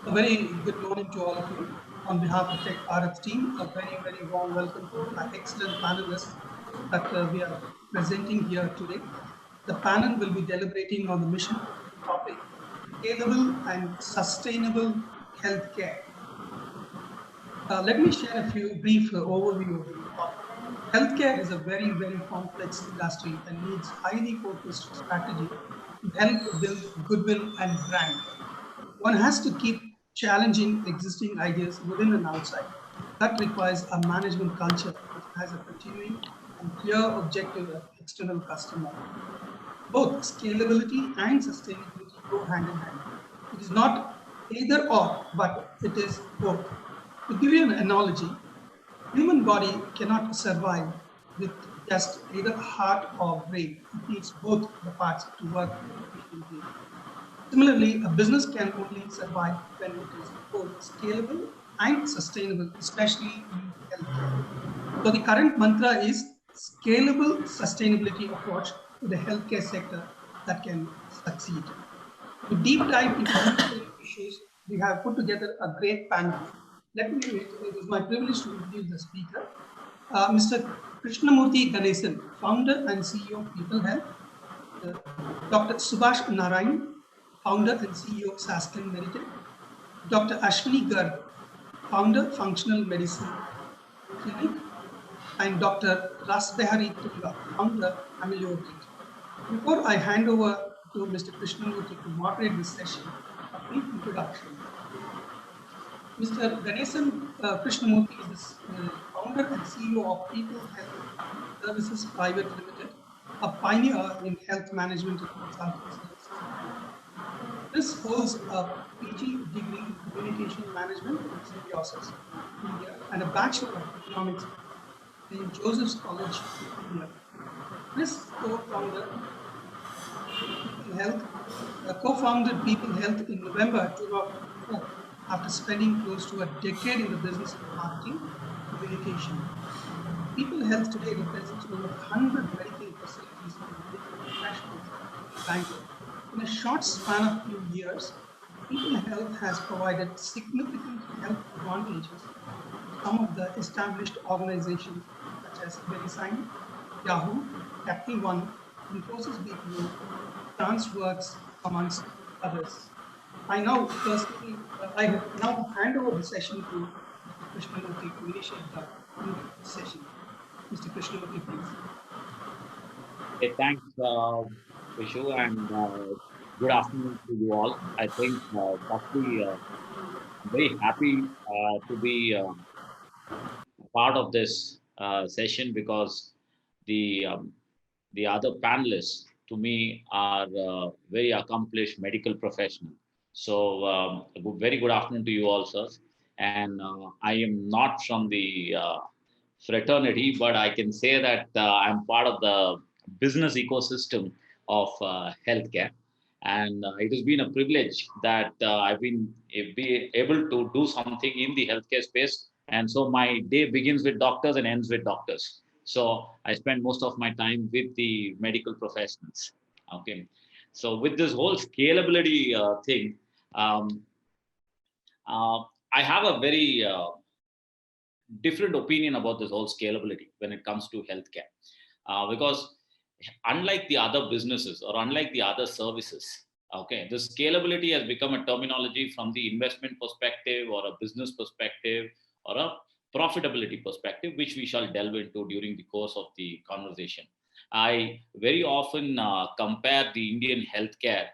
A very good morning to all of you. On behalf of Tech Bharat team, a very warm welcome to our excellent panelists that we are presenting here today. The panel will be deliberating on the mission topic, scalable and sustainable healthcare. Let me share a few brief overview of the topic. Healthcare is a very complex industry and needs highly focused strategy to help build goodwill and brand. One has to keep challenging existing ideas within and outside. That requires a management culture which has a continuing and clear objective of external customer. Both scalability and sustainability go hand in hand. It is not either or, but it is both. To give you an analogy, human body cannot survive with just either heart or brain. It needs both the parts to work efficiently. Similarly, a business can only survive when it is both scalable and sustainable, especially in healthcare. So the current mantra is scalable sustainability approach to the healthcare sector that can succeed. To deep dive into these issues, we have put together a great panel. It is my privilege to introduce the speaker, Mr. Krishnamurthy Ganesan, founder and CEO of People Health, uh, Dr. Subhash Narayan, founder and CEO of Saskin Medical, Dr. Ashwini Garg, founder, Functional Medicine Clinic, and Dr. Rasbehari Tunga, founder, Amelio Treatment. Before I hand over to Mr. Krishnamurthy to moderate this session, a brief introduction. Mr. Ganesan Krishnamurthy is the founder and CEO of People Health Services Private Limited, a pioneer in health management and consulting services. Chris holds a PG degree in communication management from Symbiosis, India, and a Bachelor of Economics in St. Joseph's College, India. Chris People Health, co-founded People Health in November 2004 after spending close to a decade in the business of marketing and communication. People Health today represents over 100 medical facilities and medical professionals in Bangalore. In a short span of few years, People Health has provided significant health advantages to some of the established organizations such as VeriSign, Yahoo, Capital One, Infosys BPO, TransWorks, amongst others. I now hand over the session to Mr. Krishnamurthy to initiate the session. Mr. Krishnamurthy, please. Hey, thanks, Vishu, and good afternoon to you all. I think, firstly, I'm very happy to be part of this session because the um, the other panelists, to me, are very accomplished medical professionals. So, very good afternoon to you all, sir. And I am not from the fraternity, but I can say that I'm part of the business ecosystem of healthcare. And it has been a privilege that I've been be able to do something in the healthcare space. And so my day begins with doctors and ends with doctors. So I spend most of my time with the medical professionals. Okay. So with this whole scalability thing, um, uh, I have a very different opinion about this whole scalability when it comes to healthcare. Because unlike the other businesses or unlike the other services, okay, the scalability has become a terminology from the investment perspective or a business perspective or a profitability perspective, which we shall delve into during the course of the conversation. I very often compare the Indian healthcare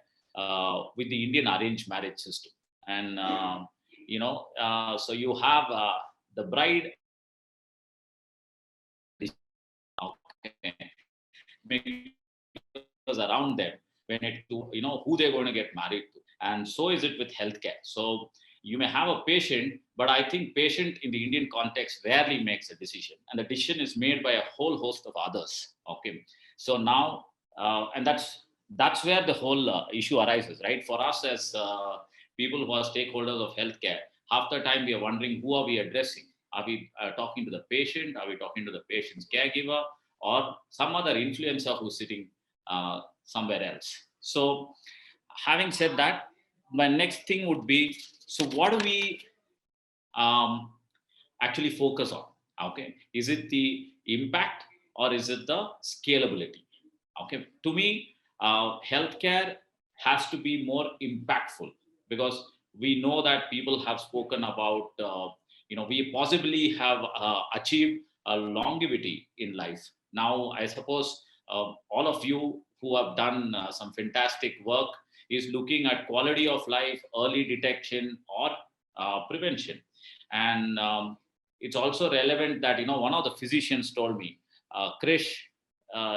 with the Indian arranged marriage system. And, so you have the bride around them when it to who they're going to get married to, and so is it with healthcare. So you may have a patient, but I think patient in the Indian context rarely makes a decision, and the decision is made by a whole host of others. Okay, so now and that's where the whole issue arises, right? For us as people who are stakeholders of healthcare, half the time we are wondering, who are we addressing? Are we talking to the patient? Are we talking to the patient's caregiver, or some other influencer who's sitting somewhere else? So, having said that, my next thing would be, so what do we um, actually focus on? Okay, is it the impact or is it the scalability? Okay, to me, healthcare has to be more impactful, because we know that people have spoken about, we possibly have achieved a longevity in life. Now, I suppose all of you who have done some fantastic work is looking at quality of life, early detection, or prevention. And it's also relevant that, one of the physicians told me, Krish,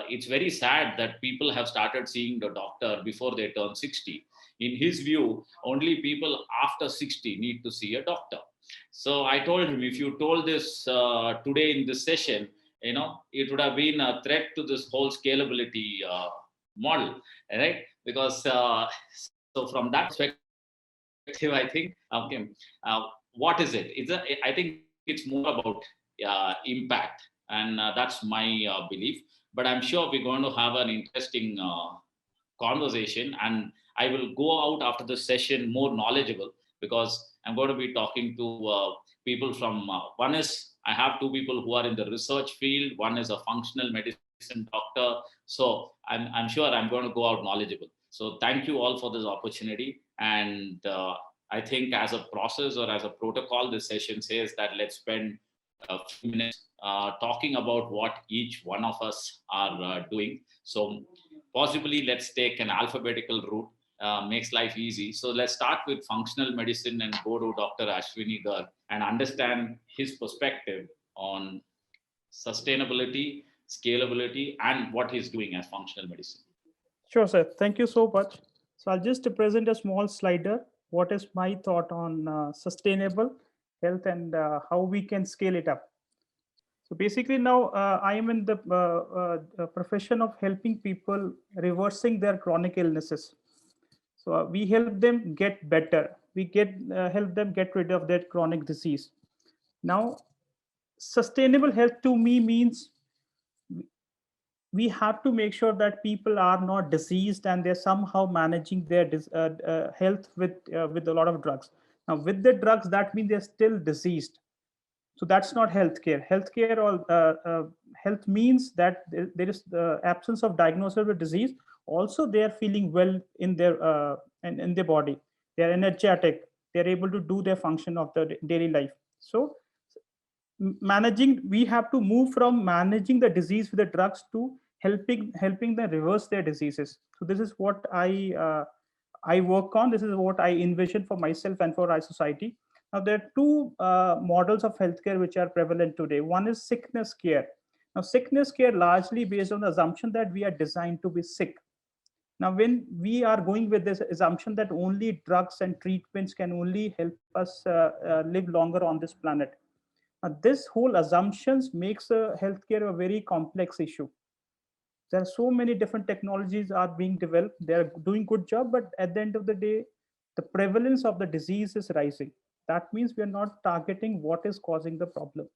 it's very sad that people have started seeing the doctor before they turn 60. In his view, only people after 60 need to see a doctor. So I told him, if you told this today in this session, it would have been a threat to this whole scalability model, right? Because so from that perspective, I think, okay, what is it? I think it's more about impact, and that's my belief. But I'm sure we're going to have an interesting conversation, and I will go out after the session more knowledgeable, because I'm going to be talking to people from one is, I have two people who are in the research field, one is a functional medicine doctor. So I'm sure I'm going to go out knowledgeable. So thank you all for this opportunity. And I think as a process or as a protocol, this session says that let's spend a few minutes talking about what each one of us are doing. So possibly let's take an alphabetical route, makes life easy. So let's start with functional medicine and go to Dr. Ashwini Garg and understand his perspective on sustainability, scalability, and what he's doing as functional medicine. Sure, sir. Thank you so much. So I'll just present a small slider. What is my thought on sustainable health and how we can scale it up? So basically now I am in the profession of helping people reversing their chronic illnesses. So we help them get better. We help them get rid of their chronic disease. Now, sustainable health to me means we have to make sure that people are not diseased and they're somehow managing their health with a lot of drugs. Now, with the drugs, that means they're still diseased. So that's not healthcare. Healthcare or health means that there is the absence of diagnosis of disease. Also, they are feeling well in their body. They are energetic. They are able to do their function of the daily life. So we have to move from managing the disease with the drugs to helping them reverse their diseases. So this is what I work on. This is what I envision for myself and for our society. Now there are two models of healthcare which are prevalent today. One is sickness care. Now sickness care largely based on the assumption that we are designed to be sick. Now when we are going with this assumption that only drugs and treatments can only help us live longer on this planet, this whole assumptions makes healthcare a very complex issue. There are so many different technologies are being developed. They are doing good job, but at the end of the day, the prevalence of the disease is rising. That means we are not targeting what is causing the problem.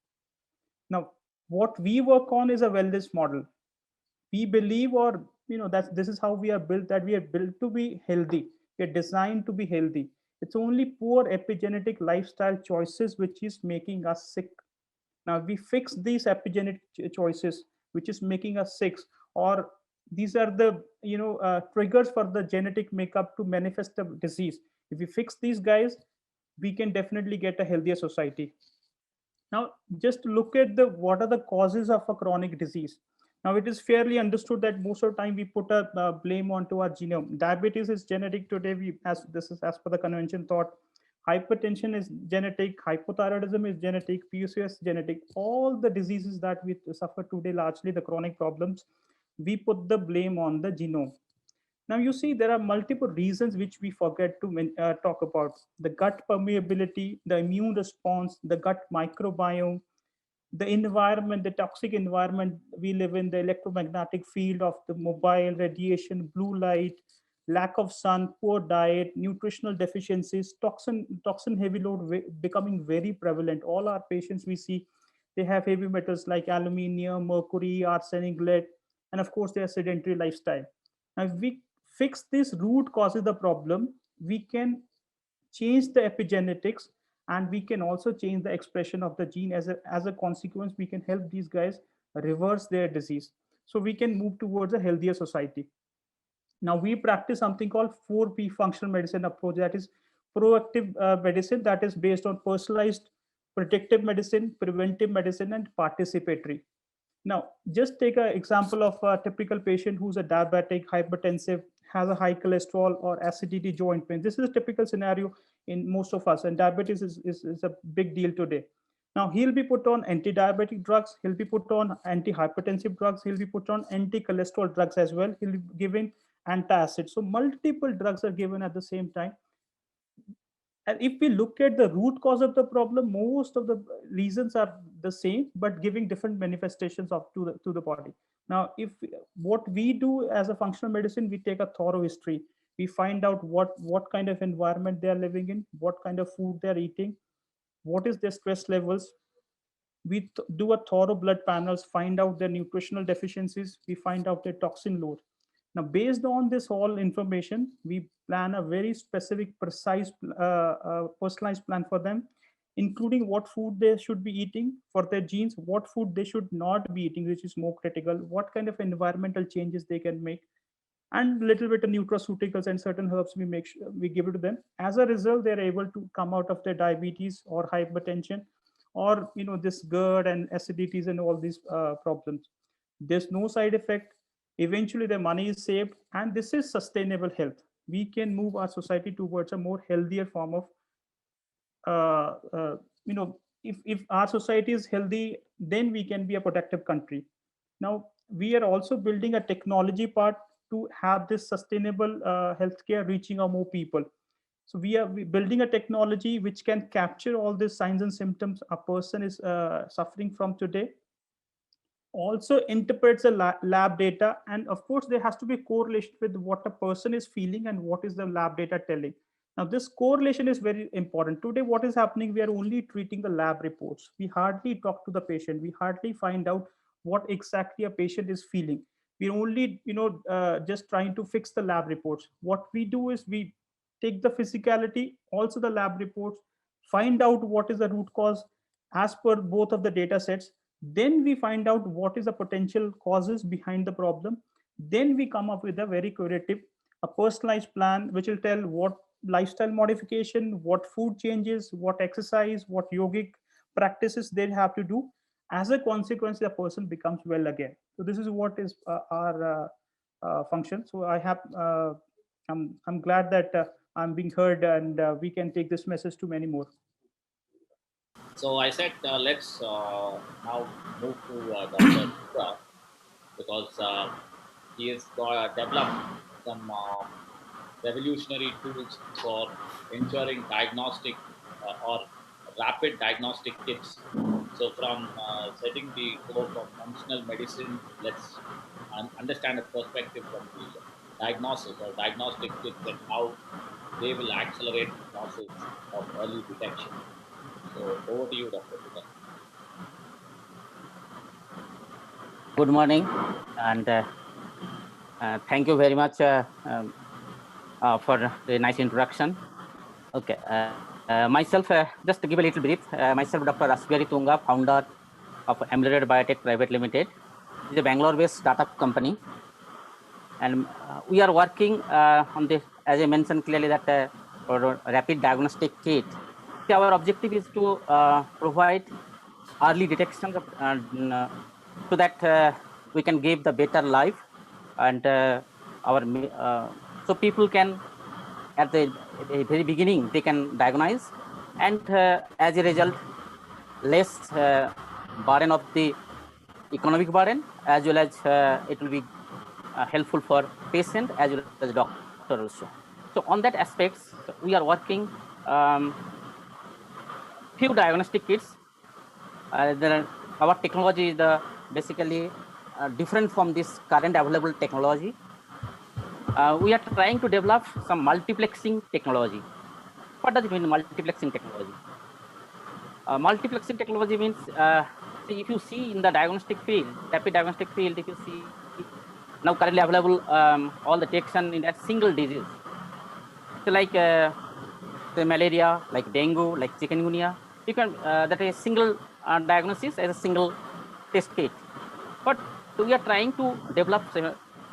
Now, what we work on is a wellness model. We believe, or that this is how we are built. That we are built to be healthy. We are designed to be healthy. It's only poor epigenetic lifestyle choices which is making us sick. Now we fix these epigenetic choices which is making us sick, or these are the triggers for the genetic makeup to manifest the disease. If we fix these guys, we can definitely get a healthier society. Now just look at the what are the causes of a chronic disease. Now it is fairly understood that most of the time we put a blame onto our genome. Diabetes is genetic today. This is as per the convention thought. Hypertension is genetic, hypothyroidism is genetic, PCOS genetic. All the diseases that we suffer today, largely the chronic problems, we put the blame on the genome. Now you see there are multiple reasons which we forget to talk about. The gut permeability, the immune response, the gut microbiome, the environment, the toxic environment we live in, the electromagnetic field of the mobile radiation, blue light, lack of sun, poor diet, nutritional deficiencies, toxin heavy load becoming very prevalent. All our patients we see, they have heavy metals like aluminium, mercury, arsenic, lead, and of course their sedentary lifestyle. Now if we fix this root causes the problem, we can change the epigenetics, and we can also change the expression of the gene. As a consequence, we can help these guys reverse their disease, so we can move towards a healthier society. Now we practice something called 4P functional medicine approach, that is proactive medicine, that is based on personalized predictive medicine, preventive medicine, and participatory. Now, just take an example of a typical patient who's a diabetic, hypertensive, has a high cholesterol or acidity, joint pain. This is a typical scenario in most of us, and diabetes is a big deal today. Now, he'll be put on anti-diabetic drugs, he'll be put on anti-hypertensive drugs, he'll be put on anti-cholesterol drugs as well, he'll be given antacid. So multiple drugs are given at the same time. And if we look at the root cause of the problem, most of the reasons are the same, but giving different manifestations of to the body. Now, if what we do as a functional medicine, we take a thorough history. We find out what kind of environment they are living in, what kind of food they're eating, what is their stress levels. We do a thorough blood panels, find out their nutritional deficiencies, we find out their toxin load. Now, based on this whole information, we plan a very specific, precise, personalized plan for them, including what food they should be eating for their genes, what food they should not be eating, which is more critical, what kind of environmental changes they can make, and a little bit of nutraceuticals and certain herbs we make sure we give it to them. As a result, they're able to come out of their diabetes or hypertension, or this GERD and acidities and all these problems. There's no side effect. Eventually, their money is saved, and this is sustainable health. We can move our society towards a more healthier form of, if our society is healthy, then we can be a productive country. Now, we are also building a technology part to have this sustainable healthcare reaching out more people. So we are building a technology which can capture all these signs and symptoms a person is suffering from today, also interprets the lab data, and of course there has to be correlation with what a person is feeling and what is the lab data telling. Now this correlation is very important. Today what is happening, we are only treating the lab reports. We hardly talk to the patient, we hardly find out what exactly a patient is feeling. We're only just trying to fix the lab reports. What we do is we take the physicality, also the lab reports, find out what is the root cause as per both of the data sets. Then we find out what is the potential causes behind the problem. Then we come up with a very curative, a personalized plan, which will tell what lifestyle modification, what food changes, what exercise, what yogic practices they have to do. As a consequence, the person becomes well again. So this is what is our function. So I'm glad that I'm being heard, and we can take this message to many more. So I said, let's now move to Dr. Pura, because he has developed some revolutionary tools for ensuring diagnostic or rapid diagnostic kits. So from setting the core of functional medicine, let's understand a perspective from the diagnosis or diagnostic kits and how they will accelerate the process of early detection. So over to you, Dr. Pura. Good morning, and thank you very much for the nice introduction. Okay, myself, just to give a little brief, myself, Dr. Rasbihari Tunga, founder of Emulated Biotech Private Limited. It's a Bangalore-based startup company, and we are working on this, as I mentioned clearly, that for rapid diagnostic kit. So our objective is to provide early detection of, so that we can give the better life, and so people can, at the very beginning, they can diagnose, and as a result, less burden of the economic burden, as well as it will be helpful for patient as well as doctor also. So on that aspects, we are working few diagnostic kits. Our technology is basically different from this current available technology. We are trying to develop some multiplexing technology. What does it mean, multiplexing technology? Multiplexing technology means, see, if you see in the diagnostic field, rapid diagnostic field, if you see now currently available all the detection in that single disease. So like the malaria, like dengue, like chikungunya, you can that is single diagnosis as a single test kit. But we are trying to develop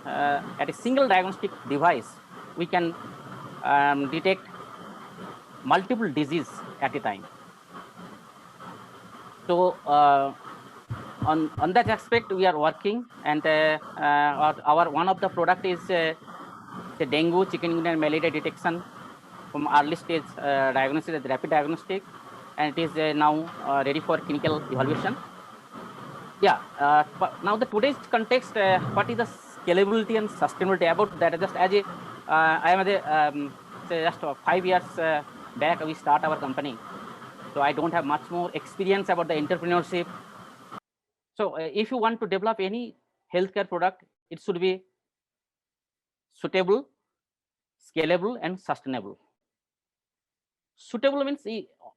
at a single diagnostic device, we can detect multiple disease at a time. So on that aspect, we are working, and our one of the product is the dengue, chikungunya, and malaria detection from early stage diagnosis as rapid diagnostic, and it is now ready for clinical evaluation. Yeah, but now the today's context, what is the scalability and sustainability about that? Just as a, I am say just 5 years back, we start our company. So I don't have much more experience about the entrepreneurship. So if you want to develop any healthcare product, it should be suitable, scalable, and sustainable. Suitable means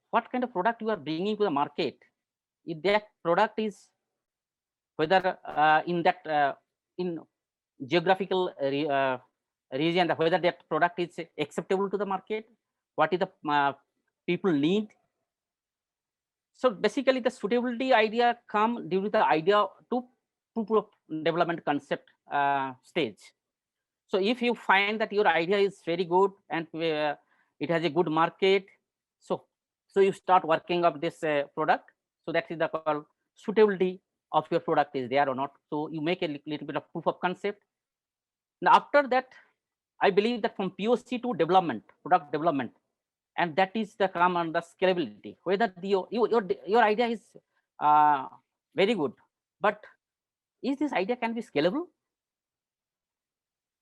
what kind of product you are bringing to the market. If that product is whether in that in geographical region, whether that product is acceptable to the market, what is the people need. So basically the suitability idea come due to the idea to proof of development concept stage. So if you find that your idea is very good and it has a good market, so you start working of this product. So that is the called suitability of your product is there or not. So you make a little bit of proof of concept. Now after that, I believe that from POC to development, product development, and that is the come on the scalability. Whether your idea is very good, but is this idea can be scalable?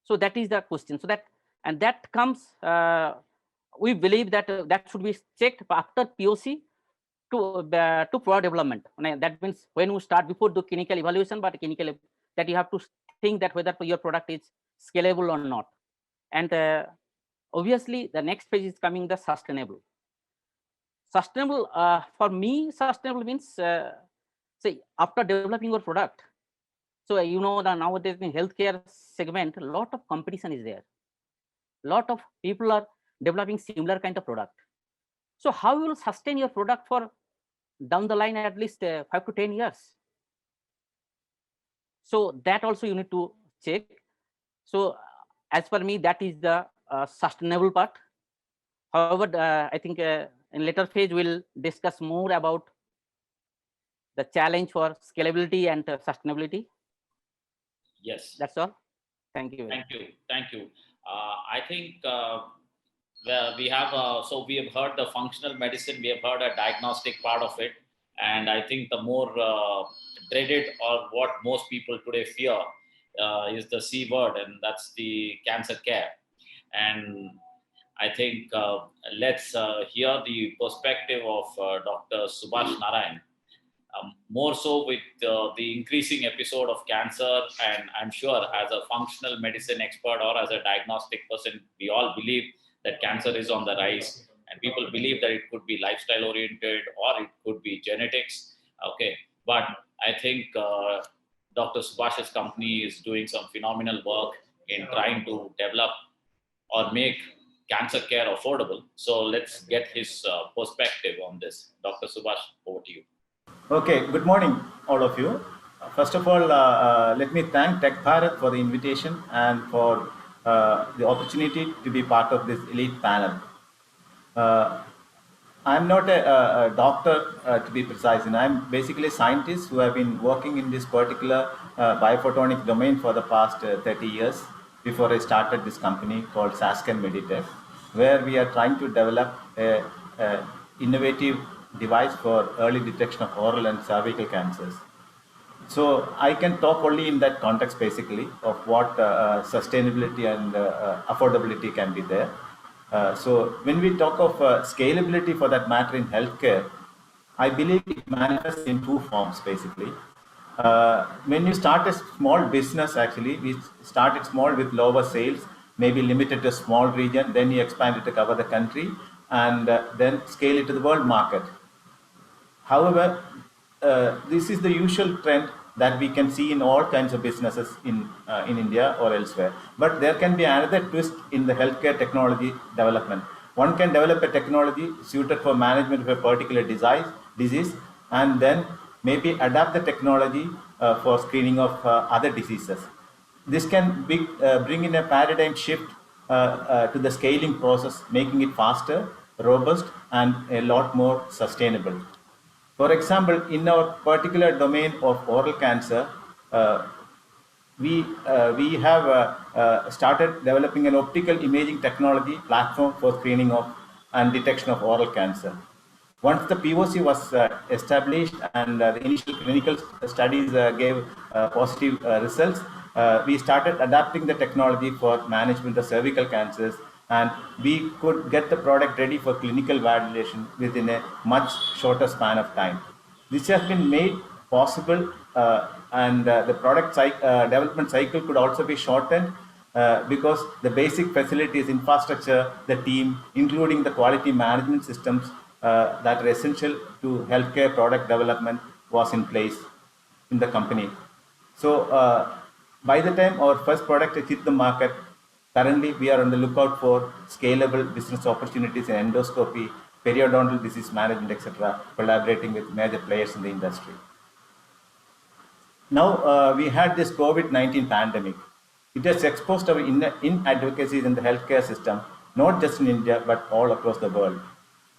So that is the question. So that comes. We believe that that should be checked after POC to product development. That means when you start before the clinical evaluation, but clinical that you have to think that whether your product is scalable or not. And obviously, the next phase is coming the sustainable. Sustainable for me, sustainable means say after developing your product. So you know that nowadays in healthcare segment, a lot of competition is there. A lot of people are developing similar kind of product. So how you will sustain your product for down the line at least 5 to 10 years? So that also you need to check. So as per me, that is the sustainable part. However, I think in later phase we'll discuss more about the challenge for scalability and sustainability. Yes. That's all. Thank you. Thank you. I think we have so we have heard the functional medicine, we have heard a diagnostic part of it, and I think the more dreaded or what most people today fear is the C word, and that's the cancer care. And I think let's hear the perspective of Dr. Subhash Narayan. More so with the increasing episode of cancer, and I'm sure as a functional medicine expert or as a diagnostic person, we all believe that cancer is on the rise, and people believe that it could be lifestyle oriented or it could be genetics. Okay, but I think Dr. Subhash's company is doing some phenomenal work in trying to develop or make cancer care affordable. So let's get his perspective on this. Dr. Subhash, over to you. Okay, good morning, all of you. First of all, let me thank Tech Bharat for the invitation and for the opportunity to be part of this elite panel. I'm not a doctor, to be precise, and I'm basically a scientist who have been working in this particular biophotonic domain for the past 30 years before I started this company called Sasken Meditech, where we are trying to develop a innovative device for early detection of oral and cervical cancers. So I can talk only in that context basically of what sustainability and affordability can be there. So when we talk of scalability for that matter in healthcare, I believe it manifests in two forms basically. When you start a small business, actually, we started small with lower sales, maybe limited to a small region, then you expand it to cover the country, and then scale it to the world market. However, this is the usual trend that we can see in all kinds of businesses in India or elsewhere. But there can be another twist in the healthcare technology development. One can develop a technology suited for management of a particular disease, and then maybe adapt the technology for screening of other diseases. This can bring in a paradigm shift to the scaling process, making it faster, robust, and a lot more sustainable. For example, in our particular domain of oral cancer, we have started developing an optical imaging technology platform for screening of and detection of oral cancer. Once the POC was established and the initial clinical studies gave positive results, we started adapting the technology for management of cervical cancers, and we could get the product ready for clinical validation within a much shorter span of time. This has been made possible, and the product development cycle could also be shortened because the basic facilities, infrastructure, the team, including the quality management systems that are essential to healthcare product development, was in place in the company. So by the time our first product hit the market, currently we are on the lookout for scalable business opportunities in endoscopy, periodontal disease management, etc., collaborating with major players in the industry. Now we had this COVID-19 pandemic. It has exposed our inadvocacies in the healthcare system, not just in India, but all across the world.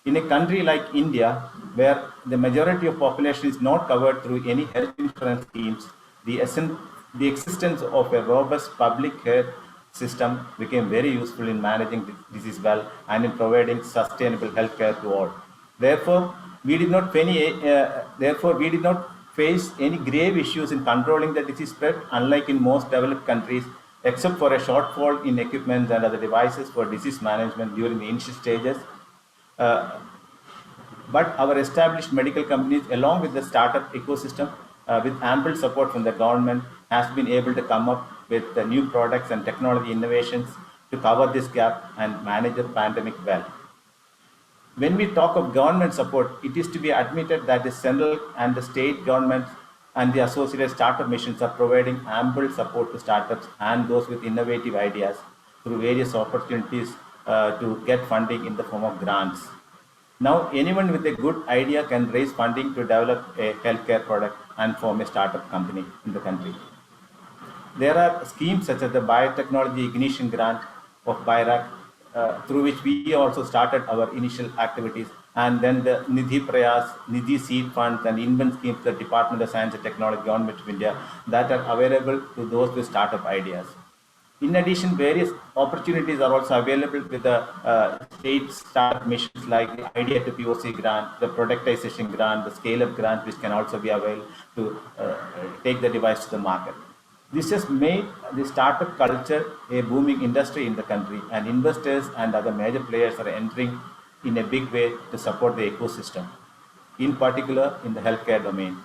In a country like India, where the majority of population is not covered through any health insurance schemes, the existence of a robust public health system became very useful in managing disease well and in providing sustainable healthcare to all. Therefore, we did not face any grave issues in controlling the disease spread, unlike in most developed countries, except for a shortfall in equipment and other devices for disease management during the initial stages. But our established medical companies, along with the startup ecosystem, with ample support from the government, has been able to come up with new products and technology innovations to cover this gap and manage the pandemic well. When we talk of government support, it is to be admitted that the central and the state governments and the associated startup missions are providing ample support to startups and those with innovative ideas through various opportunities to get funding in the form of grants. Now, anyone with a good idea can raise funding to develop a healthcare product and form a startup company in the country. There are schemes such as the Biotechnology Ignition Grant of BIRAC, through which we also started our initial activities, and then the Nidhi Prayas, Nidhi Seed Funds, and Invent schemes, the Department of Science and Technology, Government of India, that are available to those with startup ideas. In addition, various opportunities are also available with the state startup missions like the Idea to POC grant, the Productization grant, the Scale-up grant, which can also be available to take the device to the market. This has made the startup culture a booming industry in the country, and investors and other major players are entering in a big way to support the ecosystem, in particular in the healthcare domain.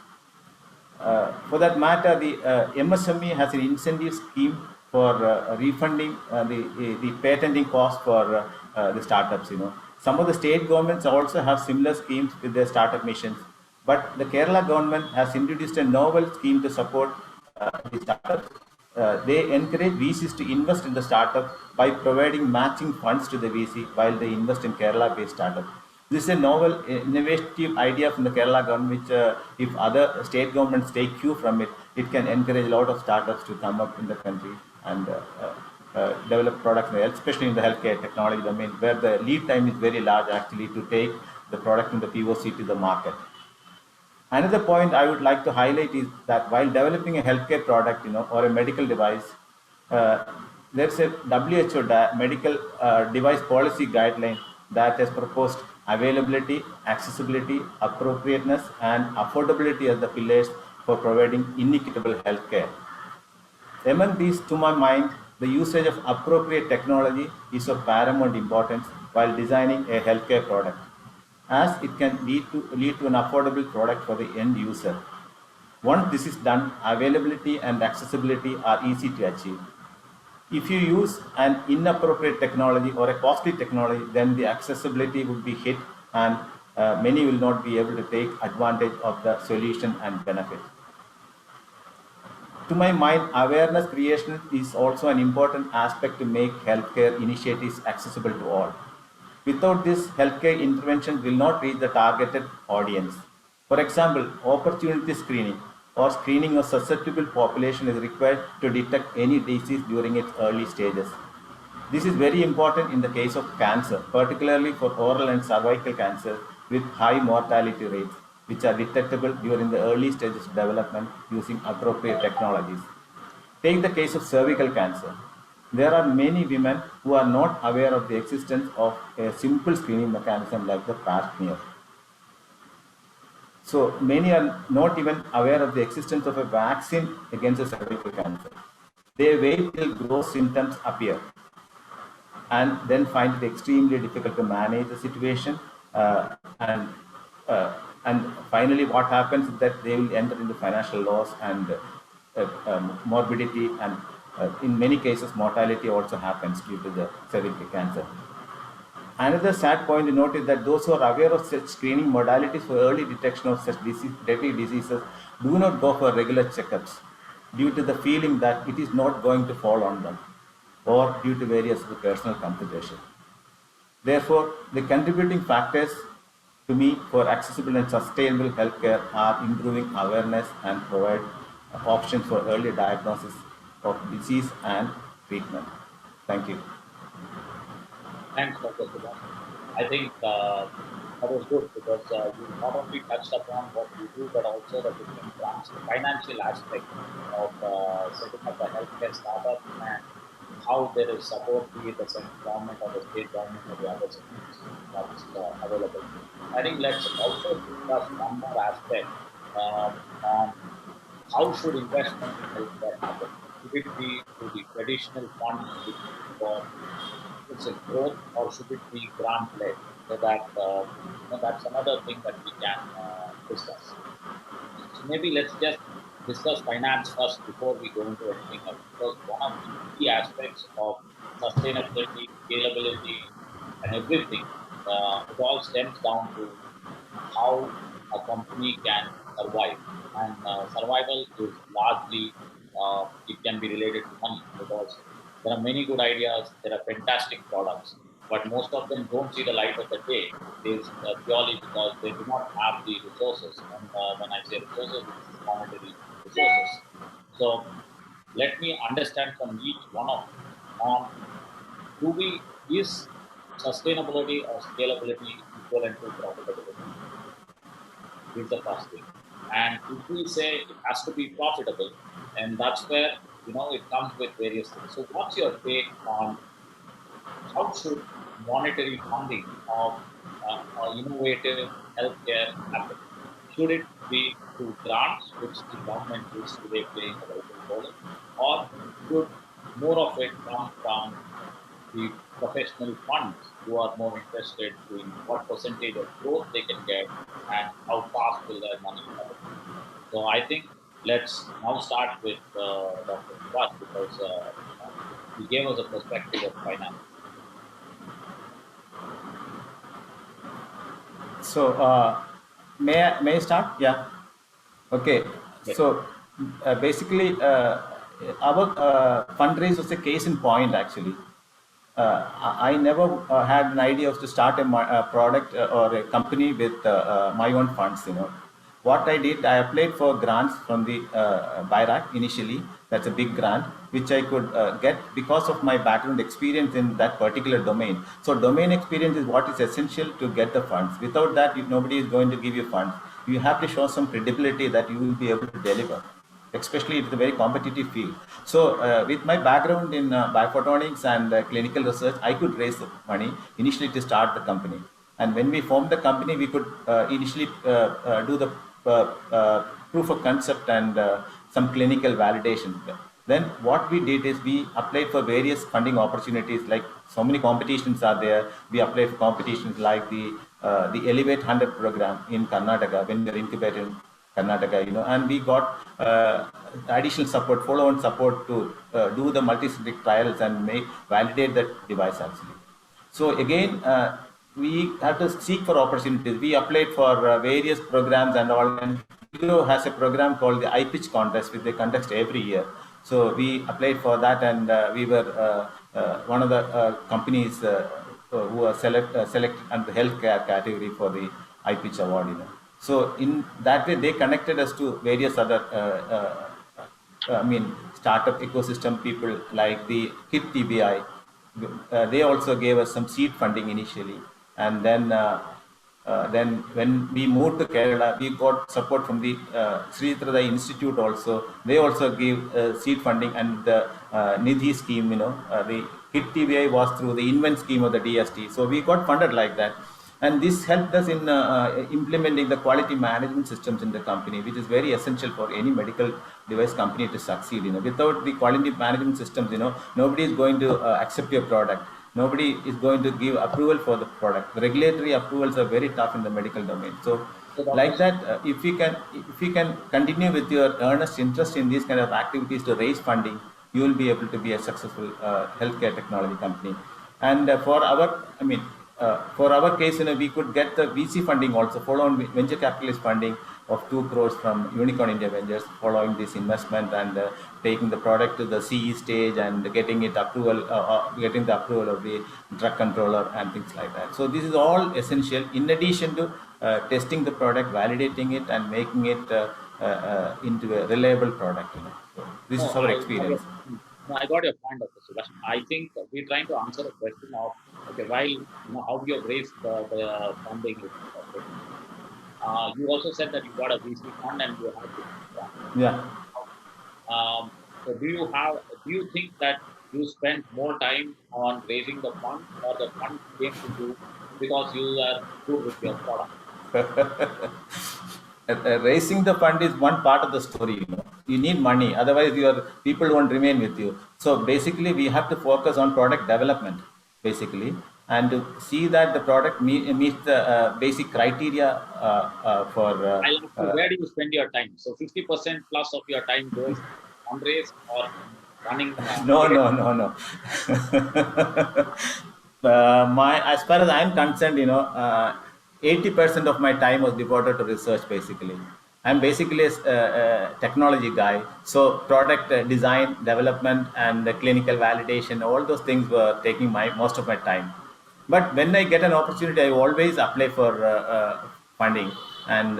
For that matter, the MSME has an incentive scheme for refunding the patenting cost for the startups. Some of the state governments also have similar schemes with their startup missions, but the Kerala government has introduced a novel scheme to support the startups. They encourage VCs to invest in the startup by providing matching funds to the VC while they invest in Kerala-based startups. This is a novel, innovative idea from the Kerala government, which if other state governments take cue from it, it can encourage a lot of startups to come up in the country and develop products, especially in the healthcare technology domain, where the lead time is very large actually to take the product from the POC to the market. Another point I would like to highlight is that while developing a healthcare product, or a medical device, there's a WHO medical device policy guideline that has proposed availability, accessibility, appropriateness, and affordability as the pillars for providing inequitable healthcare. Among these, to my mind, the usage of appropriate technology is of paramount importance while designing a healthcare product, as it can lead to an affordable product for the end user. Once this is done, availability and accessibility are easy to achieve. If you use an inappropriate technology or a costly technology, then the accessibility would be hit, and many will not be able to take advantage of the solution and benefit. To my mind, awareness creation is also an important aspect to make healthcare initiatives accessible to all. Without this, healthcare intervention will not reach the targeted audience. For example, opportunity screening or screening of susceptible population is required to detect any disease during its early stages. This is very important in the case of cancer, particularly for oral and cervical cancer with high mortality rates, which are detectable during the early stages of development using appropriate technologies. Take the case of cervical cancer. There are many women who are not aware of the existence of a simple screening mechanism like the pap smear. So many are not even aware of the existence of a vaccine against the cervical cancer. They wait till gross symptoms appear and then find it extremely difficult to manage the situation. And finally, what happens is that they will enter into financial loss and morbidity, and in many cases, mortality also happens due to the cervical cancer. Another sad point to note is that those who are aware of such screening modalities for early detection of such deadly diseases do not go for regular checkups due to the feeling that it is not going to fall on them, or due to various personal considerations. Therefore, the contributing factors to me for accessible and sustainable healthcare are improving awareness and provide options for early diagnosis of disease and treatment. Thank you. Thanks, Dr. Subhash. I think that was good because you not only touched upon what you do, but also the different financial aspect of setting up a healthcare startup and how there is support, be it the central government or the state government or the other systems that's available. I think let's also discuss one more aspect on how should investment in healthcare happen. Should it be through the traditional funds for it's a growth, or should it be grant led? So that that's another thing that we can discuss. So maybe let's just discuss finance first before we go into anything else. Because one of the key aspects of sustainability, scalability, and everything, it all stems down to how a company can survive. And survival is largely, it can be related to money, because there are many good ideas, there are fantastic products, but most of them don't see the light of the day. It's purely because they do not have the resources. And when I say resources, it's monetary resources. So let me understand from each one of on is sustainability or scalability equivalent to profitability? Is the first thing. And if we say it has to be profitable, and that's where it comes with various things. So what's your take on how should monetary funding of innovative healthcare happen? Should it be through grants, which the government is today playing a vital role, or should more of it come from the professional funds who are more interested in what percentage of growth they can get and how fast will their money come? So I think let's now start with Dr. Subhash, because he gave us a perspective of finance. So may I start? Yeah. Okay. Yes. So basically, our fundraise was a case in point. Actually, I never had an idea of to start a product or a company with my own funds. What I did, I applied for grants from the BIRAC initially. That's a big grant, which I could get because of my background experience in that particular domain. So domain experience is what is essential to get the funds. Without that, nobody is going to give you funds. You have to show some credibility that you will be able to deliver, especially it's a very competitive field. So with my background in biophotonics and clinical research, I could raise the money initially to start the company. And when we formed the company, we could initially do the proof of concept and some clinical validation. Then what we did is we applied for various funding opportunities. Like so many competitions are there. We applied for competitions like the Elevate 100 program in Karnataka when we were incubated in Karnataka, and we got additional support, follow-on support to do the multi-centric trials and validate that device actually. So again, we have to seek for opportunities. We applied for various programs and all, and Wipro has a program called the iPitch contest, which they conduct every year. So we applied for that, and we were one of the companies who are selected under the healthcare category for the iPitch award. So in that way, they connected us to various other, startup ecosystem people like the HIT TBI. They also gave us some seed funding initially, and then when we moved to Kerala, we got support from the Sri Trada Institute also. They also gave seed funding and the Nidhi scheme, the HIT TBI was through the Invent scheme of the DST. So we got funded like that. And this helped us in implementing the quality management systems in the company, which is very essential for any medical device company to succeed. Without the quality management systems, nobody is going to accept your product. Nobody is going to give approval for the product. The regulatory approvals are very tough in the medical domain. So, like that, if we can continue with your earnest interest in these kind of activities to raise funding, you will be able to be a successful healthcare technology company. And for our case, we could get the VC funding also, follow-on venture capitalist funding of 2 crores from Unicorn India Ventures, following this investment and taking the product to the CE stage and getting the approval of the drug controller and things like that. So this is all essential in addition to testing the product, validating it, and making it into a reliable product. So this is our experience. I got your point, Dr. Subhash. I think we're trying to answer a question of, how you have raised the funding. You also said that you got a VC fund and you have to. Yeah. So do you think that you spent more time on raising the fund, or the fund came to you because you are good with your product? Raising the fund is one part of the story. You need money, otherwise your people won't remain with you. So basically, we have to focus on product development, basically, and to see that the product meets the basic criteria for. Where do you spend your time? So 50% plus of your time goes fundraise or running. No. As far as I'm concerned, 80% of my time was devoted to research. Basically, I'm basically a technology guy. So product design, development, and clinical validation, all those things were taking most of my time. But when I get an opportunity, I always apply for funding and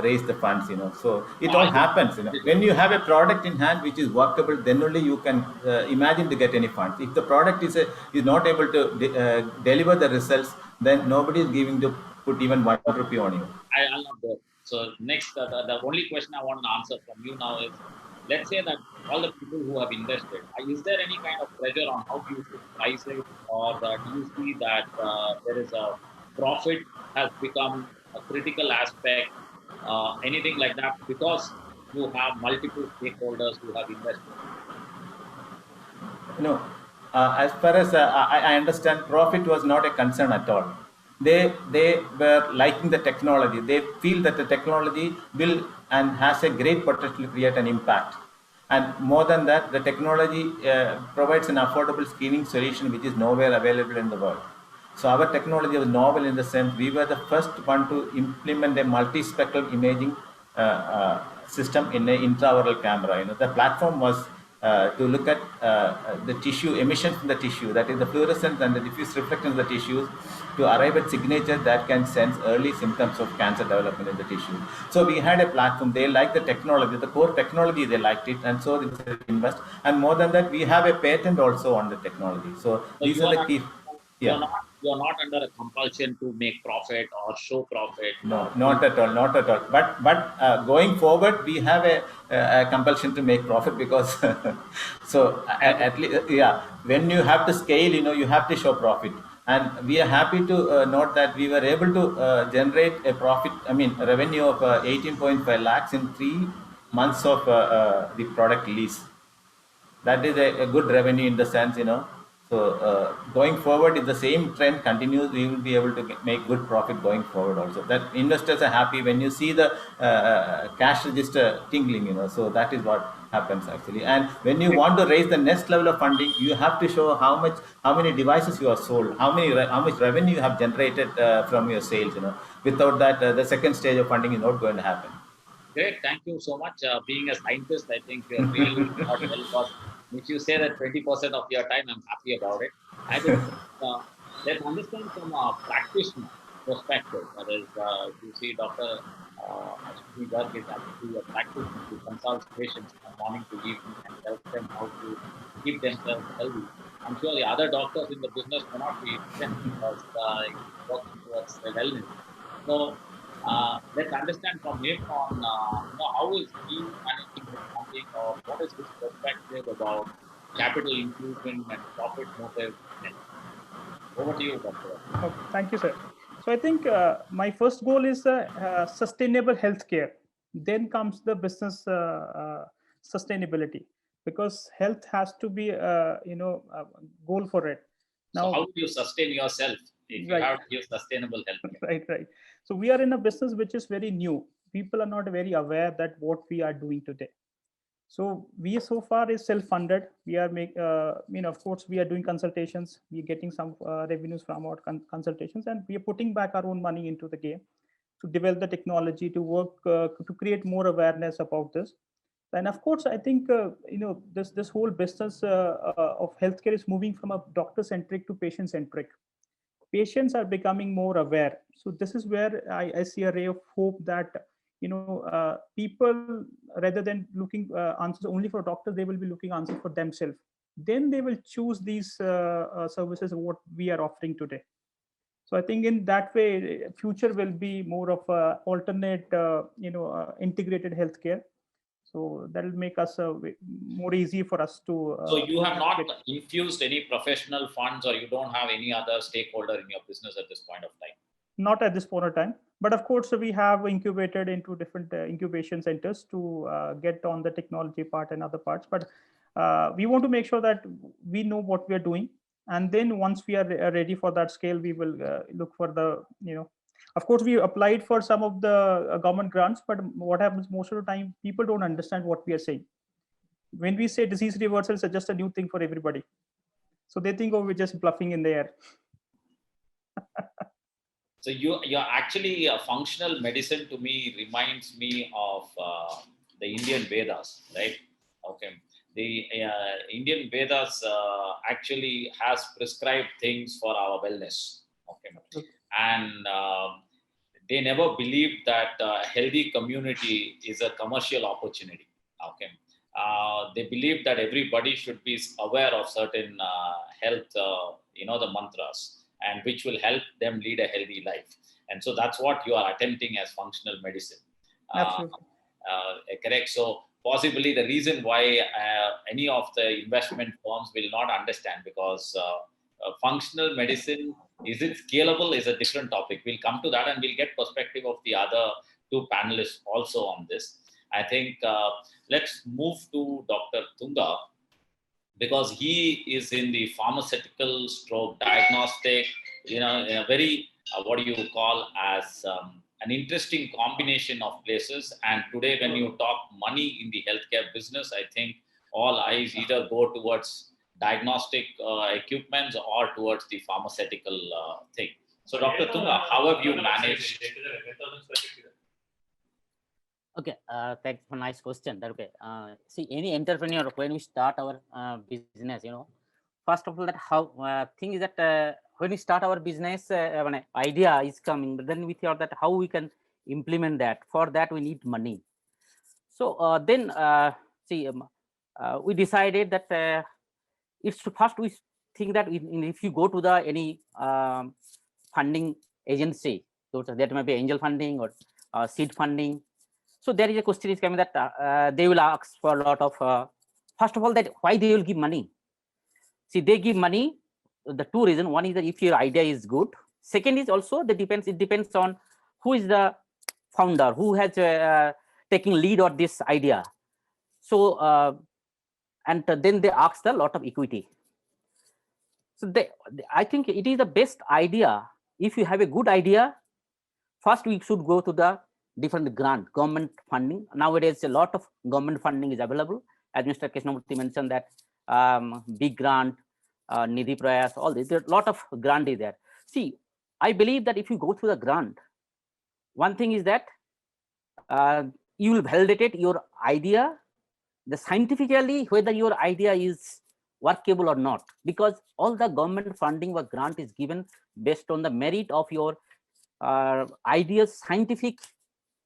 raise the funds. So it all happens. When you have a product in hand which is workable, then only you can imagine to get any funds. If the product is not able to deliver the results, then nobody is giving to put even 1 rupee on you. I'll not go. So next, the only question I want to answer from you now is, let's say that all the people who have invested, is there any kind of pressure on how you should price it, or do you see that there is a profit has become a critical aspect, anything like that, because you have multiple stakeholders who have invested? As far as I understand, profit was not a concern at all. They were liking the technology. They feel that the technology will and has a great potential to create an impact. And more than that, the technology provides an affordable screening solution which is nowhere available in the world. So our technology was novel in the sense we were the first one to implement a multispectral imaging system in an intraoral camera. The platform was to look at the tissue emissions from the tissue, that is the fluorescence and the diffuse reflectance of the tissues, to arrive at signature that can sense early symptoms of cancer development in the tissue. So we had a platform. They liked the technology, the core technology, they liked it, and so they invest. And more than that, we have a patent also on the technology. So these are the key. Yeah. You're not under a compulsion to make profit or show profit. No, not at all. But going forward, we have a compulsion to make profit, because so at least, when you have to scale, you have to show profit. And we are happy to note that we were able to generate a profit, revenue of 18.5 lakhs in 3 months of the product release. That is a good revenue in the sense, So going forward, if the same trend continues, we will be able to make good profit going forward also. That investors are happy when you see the cash register tingling, So that is what happens actually. And when you want to raise the next level of funding, you have to show how many devices you have sold, how much revenue you have generated from your sales. Without that, the second stage of funding is not going to happen. Great. Thank you so much. Being a scientist, I think you're really not well, because if you say that 20% of your time, I'm happy about it. I think let's understand from a practitioner perspective. That is, you see, Dr. Ashwini Garg is actually a practitioner who consults patients from morning to evening and helps them how to keep themselves healthy. I'm sure the other doctors in the business may not be same, because he's working towards their wellness. So let's understand from him on how is he managing his funding, or what is his perspective about capital infusion and profit motive. Over to you, Dr. Okay, thank you, sir. So I think my first goal is sustainable healthcare. Then comes the business sustainability, because health has to be a goal for it. So Now, how do you sustain yourself if you right, have to give sustainable health? right. So we are in a business which is very new. People are not very aware that what we are doing today. So we so far is self-funded. We are of course, we are doing consultations. We are getting some revenues from our consultations, and we are putting back our own money into the game to develop the technology, to work to create more awareness about this. And of course, I think this whole business of healthcare is moving from a doctor-centric to patient-centric. Patients are becoming more aware. So this is where I see a ray of hope that people, rather than looking answers only for doctors, they will be looking answers for themselves. Then they will choose these services what we are offering today. So I think in that way, future will be more of a alternate, integrated healthcare. So that will make us more easy for us to. So you have not infused any professional funds, or you don't have any other stakeholder in your business at this point of time? Not at this point of time, but of course we have incubated into different incubation centers to get on the technology part and other parts. But we want to make sure that we know what we are doing, and then once we are ready for that scale, we will look for the Of course, we applied for some of the government grants, but what happens most of the time, people don't understand what we are saying. When we say disease reversal, it's just a new thing for everybody, so they think, oh, we're just bluffing in the air. So you're actually functional medicine to me reminds me of the Indian Vedas, right? Okay, the Indian Vedas actually has prescribed things for our wellness. Okay, and they never believed that a healthy community is a commercial opportunity. Okay, they believe that everybody should be aware of certain health, the mantras, and which will help them lead a healthy life. And so that's what you are attempting as functional medicine. Absolutely. Correct. So possibly the reason why any of the investment firms will not understand, because functional medicine, is it scalable, is a different topic. We'll come to that, and we'll get perspective of the other two panelists also on this. I think let's move to Dr. Tunga, because he is in the pharmaceutical stroke diagnostic, in a very, what do you call as an interesting combination of places. And today, when you talk money in the healthcare business, I think all eyes either go towards diagnostic equipments or towards the pharmaceutical thing. So Dr. Tunga, how have you managed? Okay, thanks for nice question. Okay, see, any entrepreneur, when we start our business, first of all, that how thing is that when we start our business, when an idea is coming, but then we thought that how we can implement that. For that, we need money. So then, we decided that it's first we think that if you go to the any funding agency, so that may be angel funding or seed funding. So there is a question is coming that they will ask for a lot of, first of all, that why they will give money. See, they give money, the two reasons. One is that if your idea is good. Second is also it depends on who is the founder, who has taking lead on this idea. So, and then they ask a lot of equity. So I think it is the best idea. If you have a good idea, first we should go to the different government funding. Nowadays, a lot of government funding is available. As Mr. Krishnamurthy mentioned that big grant, Nidhi Prayas, all this, there's a lot of grant is there. See, I believe that if you go through the grant, one thing is that you will validate your idea, the scientifically whether your idea is workable or not, because all the government funding or grant is given based on the merit of your idea's scientific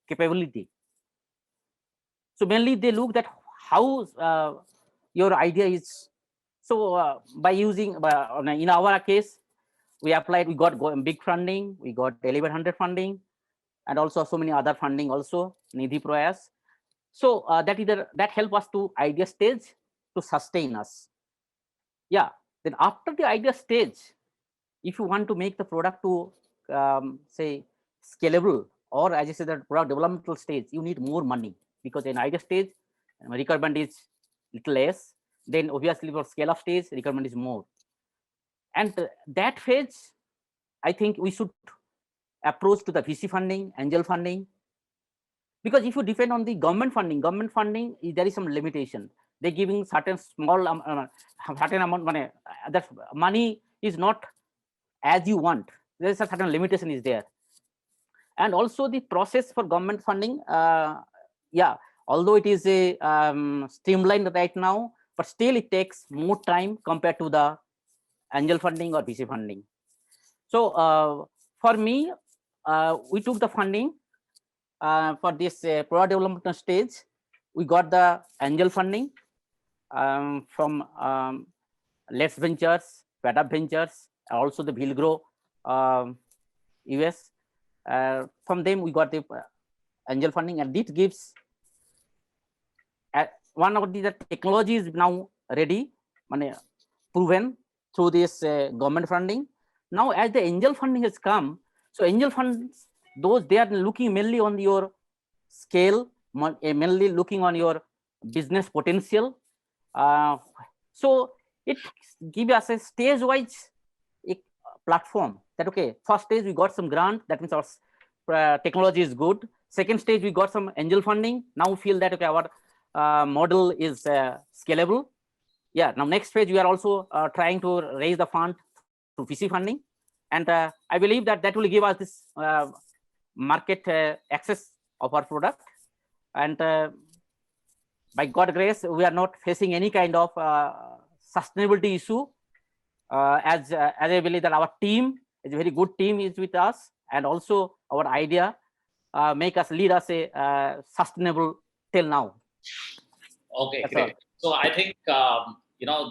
capability. So mainly they look at how your idea is. So by using, in our case, we applied, we got big funding, we got 1100 funding, and also so many other funding also, Nidhi Prayas. So that help us to idea stage to sustain us. Yeah, then after the idea stage, if you want to make the product to say scalable, or as I said, the product developmental stage, you need more money, because in idea stage requirement is little less, then obviously for scale up stage requirement is more. And that phase, I think we should approach to the VC funding, angel funding, because if you depend on the government funding, there is some limitation. They're giving certain small certain amount money. That money is not as you want. There is a certain limitation is there. And also the process for government funding, yeah, although it is a streamlined right now, but still it takes more time compared to the angel funding or VC funding. So for me, we took the funding for this product development stage. We got the angel funding from Let's Ventures, Padap Ventures, also the Bhilgrow US. From them we got the angel funding, and it gives one of the technology is now ready, proven through this government funding. Now as the angel funding has come, so angel funds, those they are looking mainly on your scale, mainly looking on your business potential. So it gives us a stage-wise platform that, okay, first stage we got some grant, that means our technology is good. Second stage we got some angel funding. Now we feel that, okay, our model is scalable. Yeah, now next phase we are also trying to raise the fund through VC funding, and I believe that that will give us this market access of our product, and by God grace we are not facing any kind of sustainability issue, as I believe that our team is a very good team is with us, and also our idea make us lead us a sustainable till now. Okay, That's great. all. So I think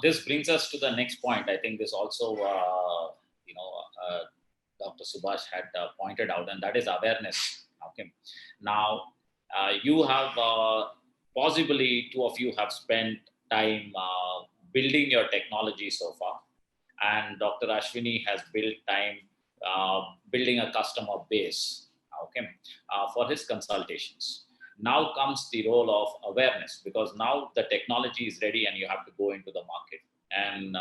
this brings us to the next point. I think this also Dr. Subhash had pointed out, and that is awareness. Okay, now you have possibly two of you have spent time building your technology so far, and Dr. Ashwini has built time building a customer base, okay, for his consultations. Now comes the role of awareness, because now the technology is ready and you have to go into the market, and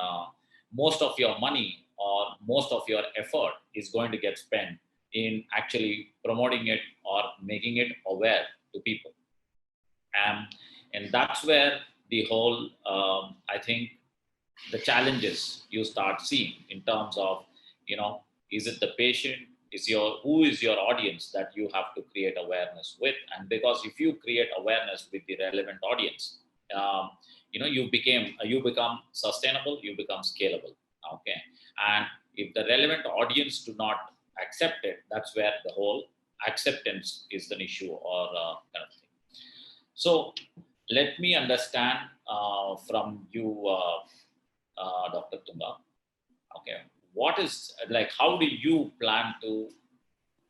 most of your money or most of your effort is going to get spent in actually promoting it or making it aware to people. And that's where the whole, I think, the challenges you start seeing in terms of, is it the patient, who is your audience that you have to create awareness with? And because if you create awareness with the relevant audience, you become sustainable, you become scalable. Okay. And if the relevant audience do not accept it, that's where the whole acceptance is an issue or kind of thing. So let me understand from you, Dr. Tunga. Okay. What is, how do you plan to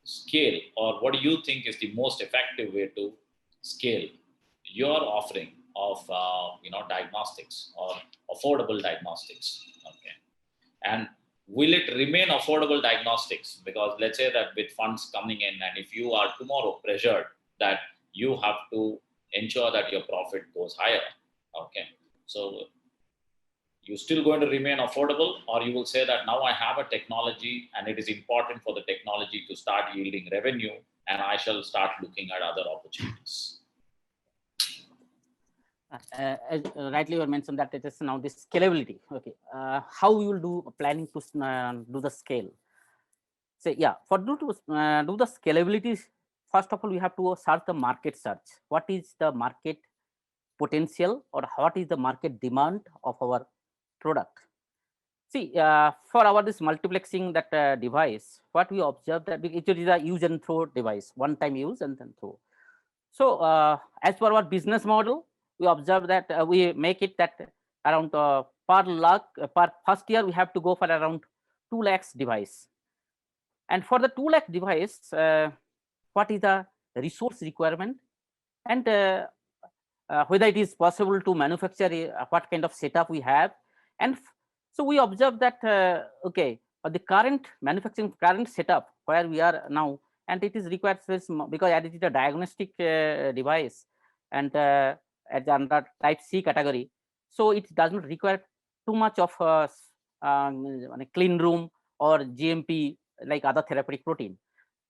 scale, or what do you think is the most effective way to scale your offering of, diagnostics or affordable diagnostics? Okay. And will it remain affordable diagnostics? Because let's say that with funds coming in, and if you are tomorrow pressured that you have to ensure that your profit goes higher, okay, so you still going to remain affordable, or you will say that now I have a technology and it is important for the technology to start yielding revenue, and I shall start looking at other opportunities? As rightly you mentioned that it is now this scalability. Okay, how you will do planning to do the scale? So yeah, for do the scalability first of all, we have to search the market search. What is the market potential, or what is the market demand of our product? See, for our this multiplexing that device, what we observe that it is a use and throw device, one time use and then throw. So as per our business model, we observe that we make it that around per first year, we have to go for around 2 lakhs device. And for the 2 lakh device, what is the resource requirement, and whether it is possible to manufacture, what kind of setup we have. And so we observe that, okay, the current manufacturing, current setup where we are now, and it is required because it is a diagnostic device, and as under type C category, so it does not require too much of a clean room or GMP like other therapeutic protein.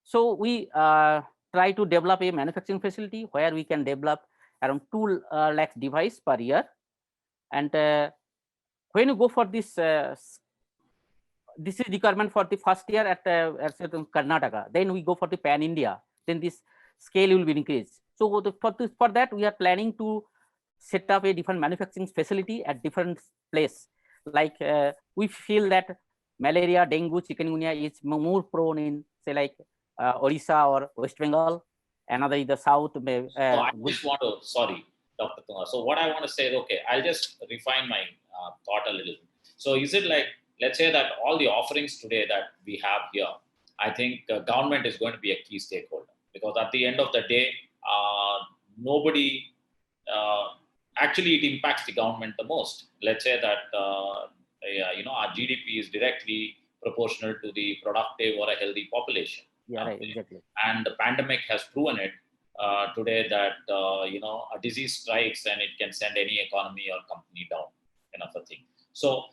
So we try to develop a manufacturing facility where we can develop around 2 lakh device per year. And when you go for this, this is requirement for the first year at Karnataka. Then we go for the pan India. Then this scale will be increased. So for that, we are planning to set up a different manufacturing facility at different place. Like we feel that malaria, dengue, chikungunya is more prone in, say, like Odisha or West Bengal. Another is the south. So I just want to, sorry, Dr. Kumar. So what I want to say is, okay, I'll just refine my thought a little. So is it like, let's say that all the offerings today that we have here, I think government is going to be a key stakeholder, because at the end of the day, nobody, actually it impacts the government the most. Let's say that, our GDP is directly proportional to the productive or a healthy population. Yeah, right, exactly. And the pandemic has proven it today that, a disease strikes and it can send any economy or company down, kind of a thing. So,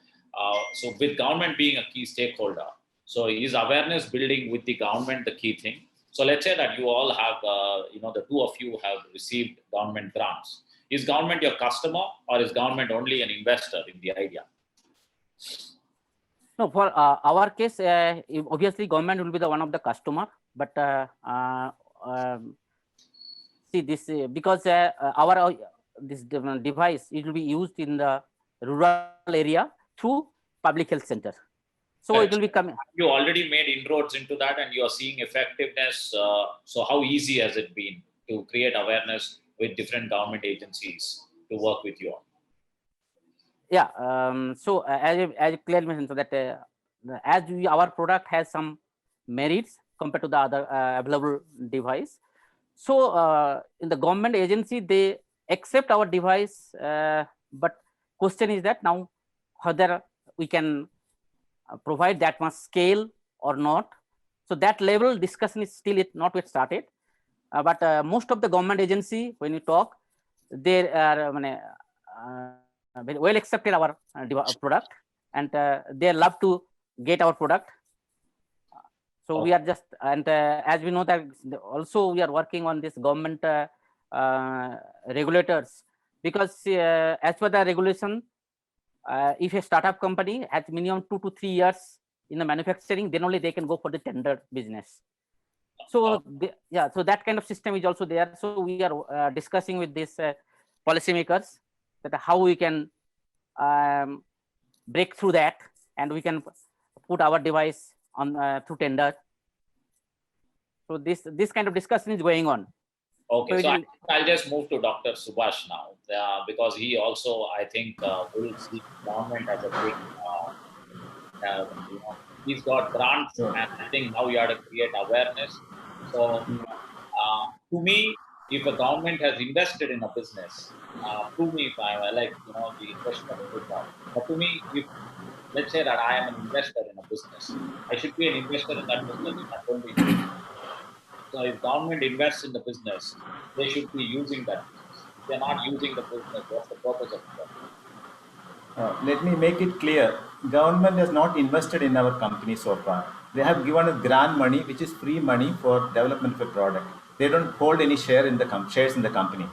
so with government being a key stakeholder, so is awareness building with the government the key thing? So let's say that you all have, the two of you have received government grants. Is government your customer, or is government only an investor in the idea? No, for our case, obviously government will be the one of the customer, but see this because our this device, it will be used in the rural area through public health center. So it will be coming. You already made inroads into that, and you are seeing effectiveness. So how easy has it been to create awareness with different government agencies to work with you all? Yeah. So as I clearly mentioned, so that as our product has some merits compared to the other available device. So in the government agency, they accept our device, but question is that now whether we can provide that much scale or not. So that level discussion is still not yet started. But most of the government agency, when you talk, they are well accepted our product, and they love to get our product. So we are just, and as we know that also we are working on this government regulators, because as per the regulation, if a startup company has minimum 2 to 3 years in the manufacturing, then only they can go for the tender business. So so that kind of system is also there. So we are discussing with these policymakers that how we can break through that, and we can put our device on through tender. So this kind of discussion is going on. Okay, so I'll just move to Dr. Subhash now, because he also, I think, will see government as a big, he's got grants, and I think now we have to create awareness. So to me, if a government has invested in a business, to me, if I like, the question of the job, but to me, if let's say that I am an investor in a business, I should be an investor in that business, not only. So if government invests in the business, they should be using that business. If they're not using the business, what's the purpose of it? Let me make it clear. Government has not invested in our company so far. They have given us grant money, which is free money for development of a product. They don't hold any shares in the company.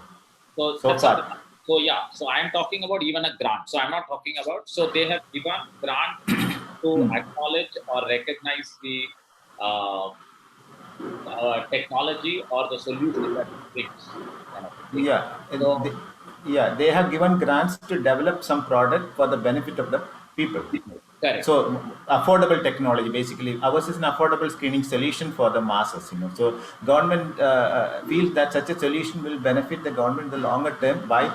So far. So yeah, so I'm talking about even a grant. So I'm not talking about, so they have given grant to acknowledge or recognize the technology or the solution that it brings. Kind of thing. Yeah, So, they have given grants to develop some product for the benefit of the people. correct. So affordable technology, basically, ours is an affordable screening solution for the masses. So government feels that such a solution will benefit the government in the longer term by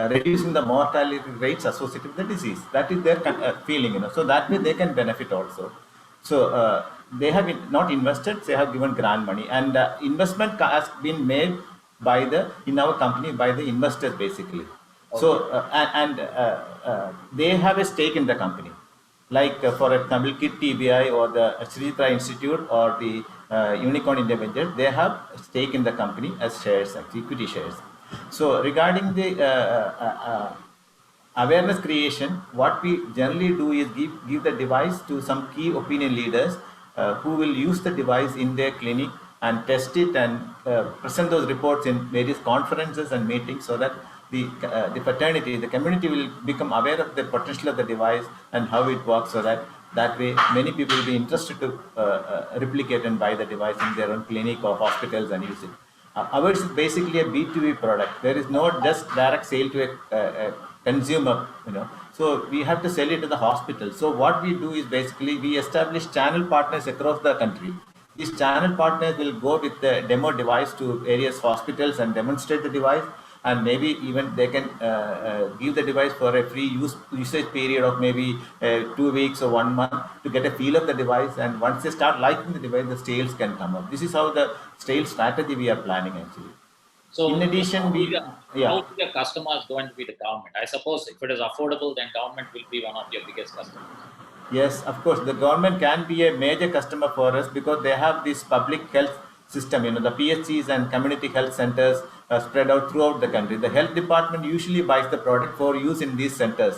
reducing the mortality rates associated with the disease. That is their feeling. So that way they can benefit also. So they have not invested; they have given grant money, and investment has been made by in our company by the investors basically. So they have a stake in the company, like for example, KIT TBI or the Sritra Institute or the Unicorn India Ventures, they have a stake in the company as shares, as equity shares. So regarding the awareness creation, what we generally do is give the device to some key opinion leaders who will use the device in their clinic and test it and present those reports in various conferences and meetings, so that the fraternity, the community will become aware of the potential of the device and how it works, so that way many people will be interested to replicate and buy the device in their own clinic or hospitals and use it. Ours is basically a B2B product. There is no just direct sale to a consumer. So we have to sell it to the hospital. So what we do is basically we establish channel partners across the country. These channel partners will go with the demo device to various hospitals and demonstrate the device, and maybe even they can give the device for a free usage period of maybe 2 weeks or 1 month to get a feel of the device. And once they start liking the device, the sales can come up. This is how the sales strategy we are planning actually. So In addition, how the customer is going to be the government. I suppose if it is affordable, then government will be one of your biggest customers. Yes, of course, the government can be a major customer for us because they have this public health system, the PHCs and community health centers spread out throughout the country. The health department usually buys the product for use in these centers.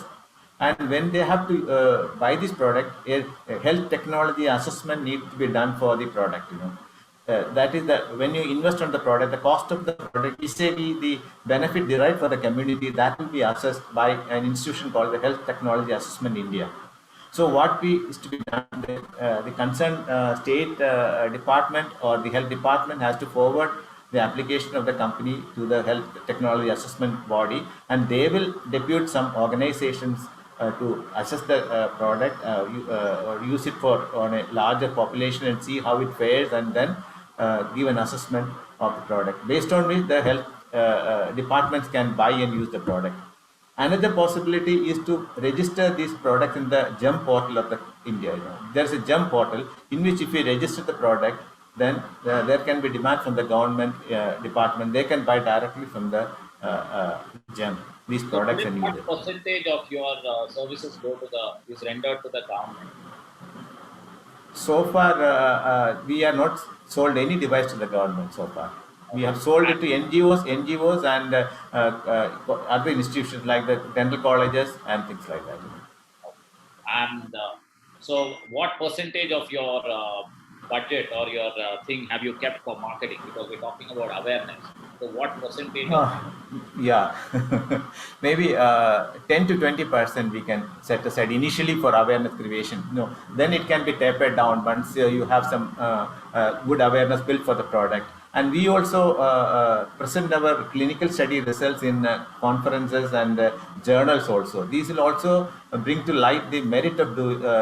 And when they have to buy this product, a health technology assessment needs to be done for the product. That is that when you invest on the product, the cost of the product is the benefit derived for the community, that will be assessed by an institution called the Health Technology Assessment India. So what is to be done, the concerned state department or the health department has to forward the application of the company to the health technology assessment body, and they will depute some organizations to assess the product or use it on a larger population and see how it fares, and then give an assessment of the product, based on which the health departments can buy and use the product. Another possibility is to register these products in the GEM portal of the India. There is a GEM portal in which if we register the product, then there can be demand from the government department. They can buy directly from the GEM these products and use it. What percentage of your services is rendered to the government? So far, we are not sold any device to the government so far. We have sold it to NGOs and other institutions like the dental colleges and things like that. And so what percentage of your budget or your thing have you kept for marketing? Because we're talking about awareness. So what percentage? Yeah, maybe 10 to 20% we can set aside initially for awareness creation. Then it can be tapered down once you have some good awareness built for the product. And we also present our clinical study results in conferences and journals also. These will also bring to light the merit of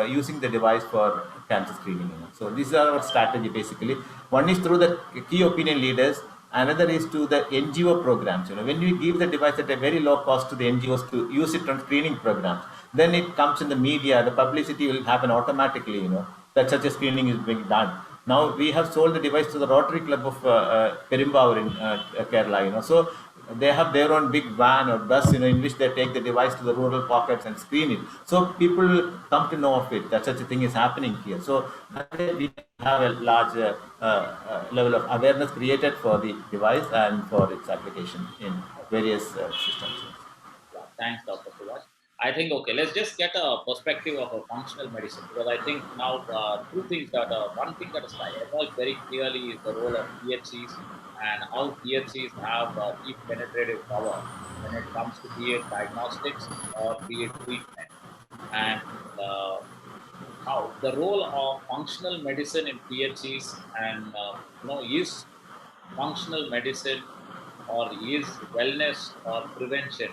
using the device for cancer screening. So this is our strategy basically. One is through the key opinion leaders. Another is to the NGO programs. When we give the device at a very low cost to the NGOs to use it on screening programs, then it comes in the media. The publicity will happen automatically. That such a screening is being done. Now we have sold the device to the Rotary Club of Perumbavoor in Kerala. So they have their own big van or bus, in which they take the device to the rural pockets and screen it. So people come to know of it, that such a thing is happening here. So we have a large level of awareness created for the device and for its application in various systems. Yeah, thanks, Dr. Subhash. I think, okay, let's just get a perspective of a functional medicine, because I think now two things one thing that is emerged very clearly is the role of PHCs and how PHCs have deep penetrative power when it comes to be it diagnostics or be it treatment. And Now, the role of functional medicine in PHCs and, is functional medicine or is wellness or prevention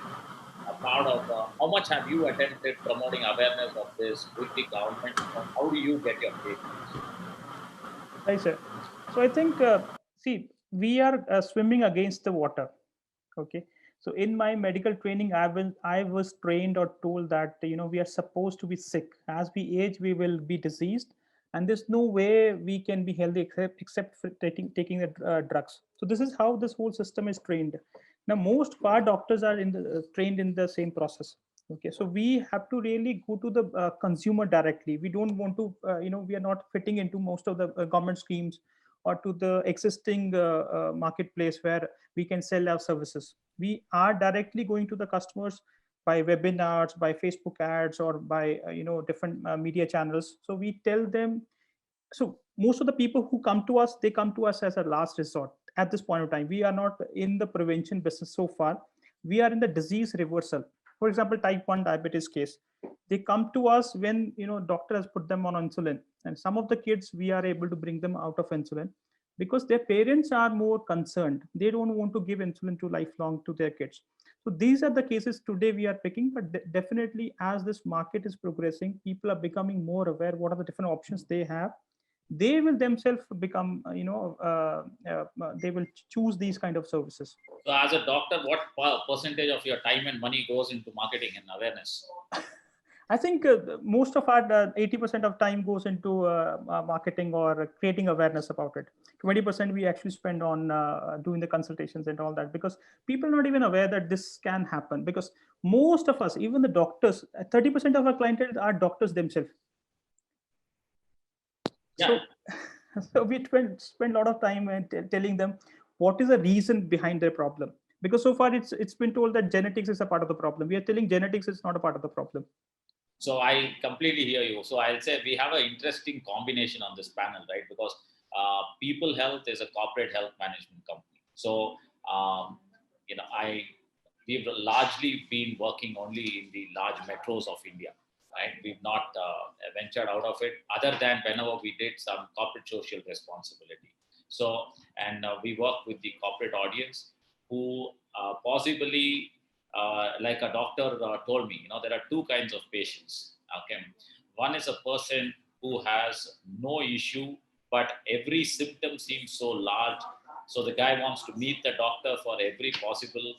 a part of, how much have you attempted promoting awareness of this with the government? How do you get your patients? Right, sir. So I think, see, we are swimming against the water. Okay. So in my medical training, I was trained or told that, we are supposed to be sick. As we age, we will be diseased, and there's no way we can be healthy except for taking the drugs. So this is how this whole system is trained. Now, most of our doctors are trained in the same process. Okay, so we have to really go to the consumer directly. We don't want to, we are not fitting into most of the government schemes or to the existing marketplace where we can sell our services. We are directly going to the customers by webinars, by Facebook ads, or by different media channels. So we tell them. So most of the people who come to us, they come to us as a last resort. At this point of time, we are not in the prevention business so far. We are in the disease reversal. For example, type 1 diabetes case, they come to us when doctor has put them on insulin, and some of the kids we are able to bring them out of insulin because their parents are more concerned. They don't want to give insulin to lifelong to their kids. So these are the cases today we are picking. But definitely, as this market is progressing, people are becoming more aware what are the different options they have. They will themselves become they will choose these kind of services. So, as a doctor, what percentage of your time and money goes into marketing and awareness? I think most of our 80% of time goes into marketing or creating awareness about it. 20% we actually spend on doing the consultations and all that, because people are not even aware that this can happen. Because most of us, even the doctors, 30% of our clientele are doctors themselves. Yeah. So, so we spend a lot of time telling them what is the reason behind their problem. Because so far it's been told that genetics is a part of the problem. We are telling genetics is not a part of the problem. So I completely hear you. So I'll say we have an interesting combination on this panel, right? Because People Health is a corporate health management company. So we've largely been working only in the large metros of India, right? We've not ventured out of it, other than whenever we did some corporate social responsibility. So, and we work with the corporate audience who possibly, like a doctor told me, there are two kinds of patients. Okay, one is a person who has no issue, but every symptom seems so large. So the guy wants to meet the doctor for every possible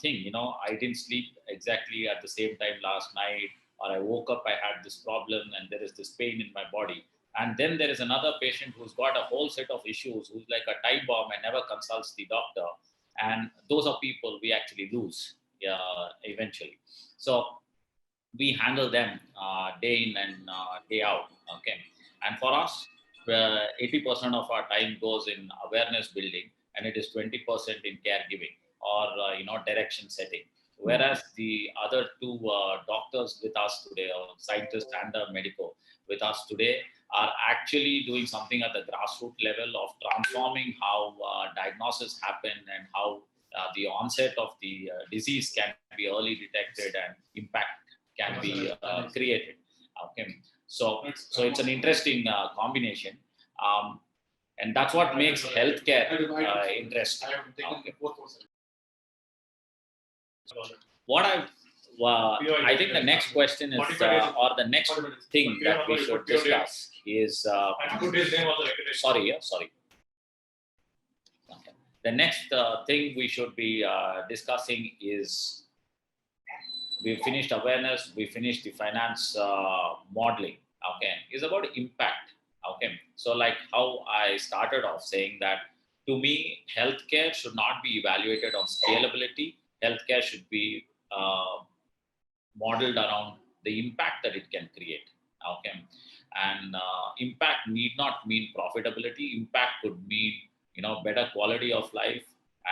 thing. I didn't sleep exactly at the same time last night, or I woke up, I had this problem, and there is this pain in my body. And then there is another patient who's got a whole set of issues, who's like a time bomb and never consults the doctor. And those are people we actually lose eventually. So we handle them day in and day out. Okay, and for us, 80% of our time goes in awareness building, and it is 20% in caregiving or direction setting. Whereas the other two doctors with us today, or scientists and medico with us today, are actually doing something at the grassroots level of transforming how diagnosis happen and how the onset of the disease can be early detected and impact can be created. Okay, so it's an interesting combination, and that's what makes healthcare interesting. Okay. What I think the next question is, or the next thing that we should discuss is, sorry. Okay. The next thing we should be discussing is, we finished awareness, we finished the finance modeling. Okay, is about impact. Okay, so like how I started off saying that, to me, healthcare should not be evaluated on scalability. Healthcare should be modeled around the impact that it can create. Okay, and impact need not mean profitability. Impact could mean better quality of life,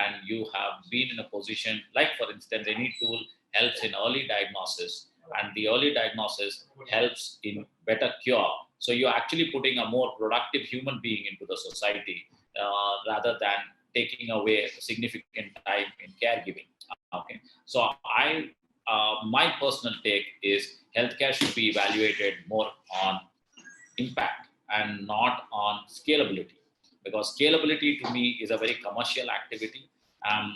and you have been in a position, like for instance, any tool helps in early diagnosis, and the early diagnosis helps in better cure. So you're actually putting a more productive human being into the society, rather than taking away significant time in caregiving. Okay, so my personal take is healthcare should be evaluated more on impact and not on scalability, because scalability to me is a very commercial activity. And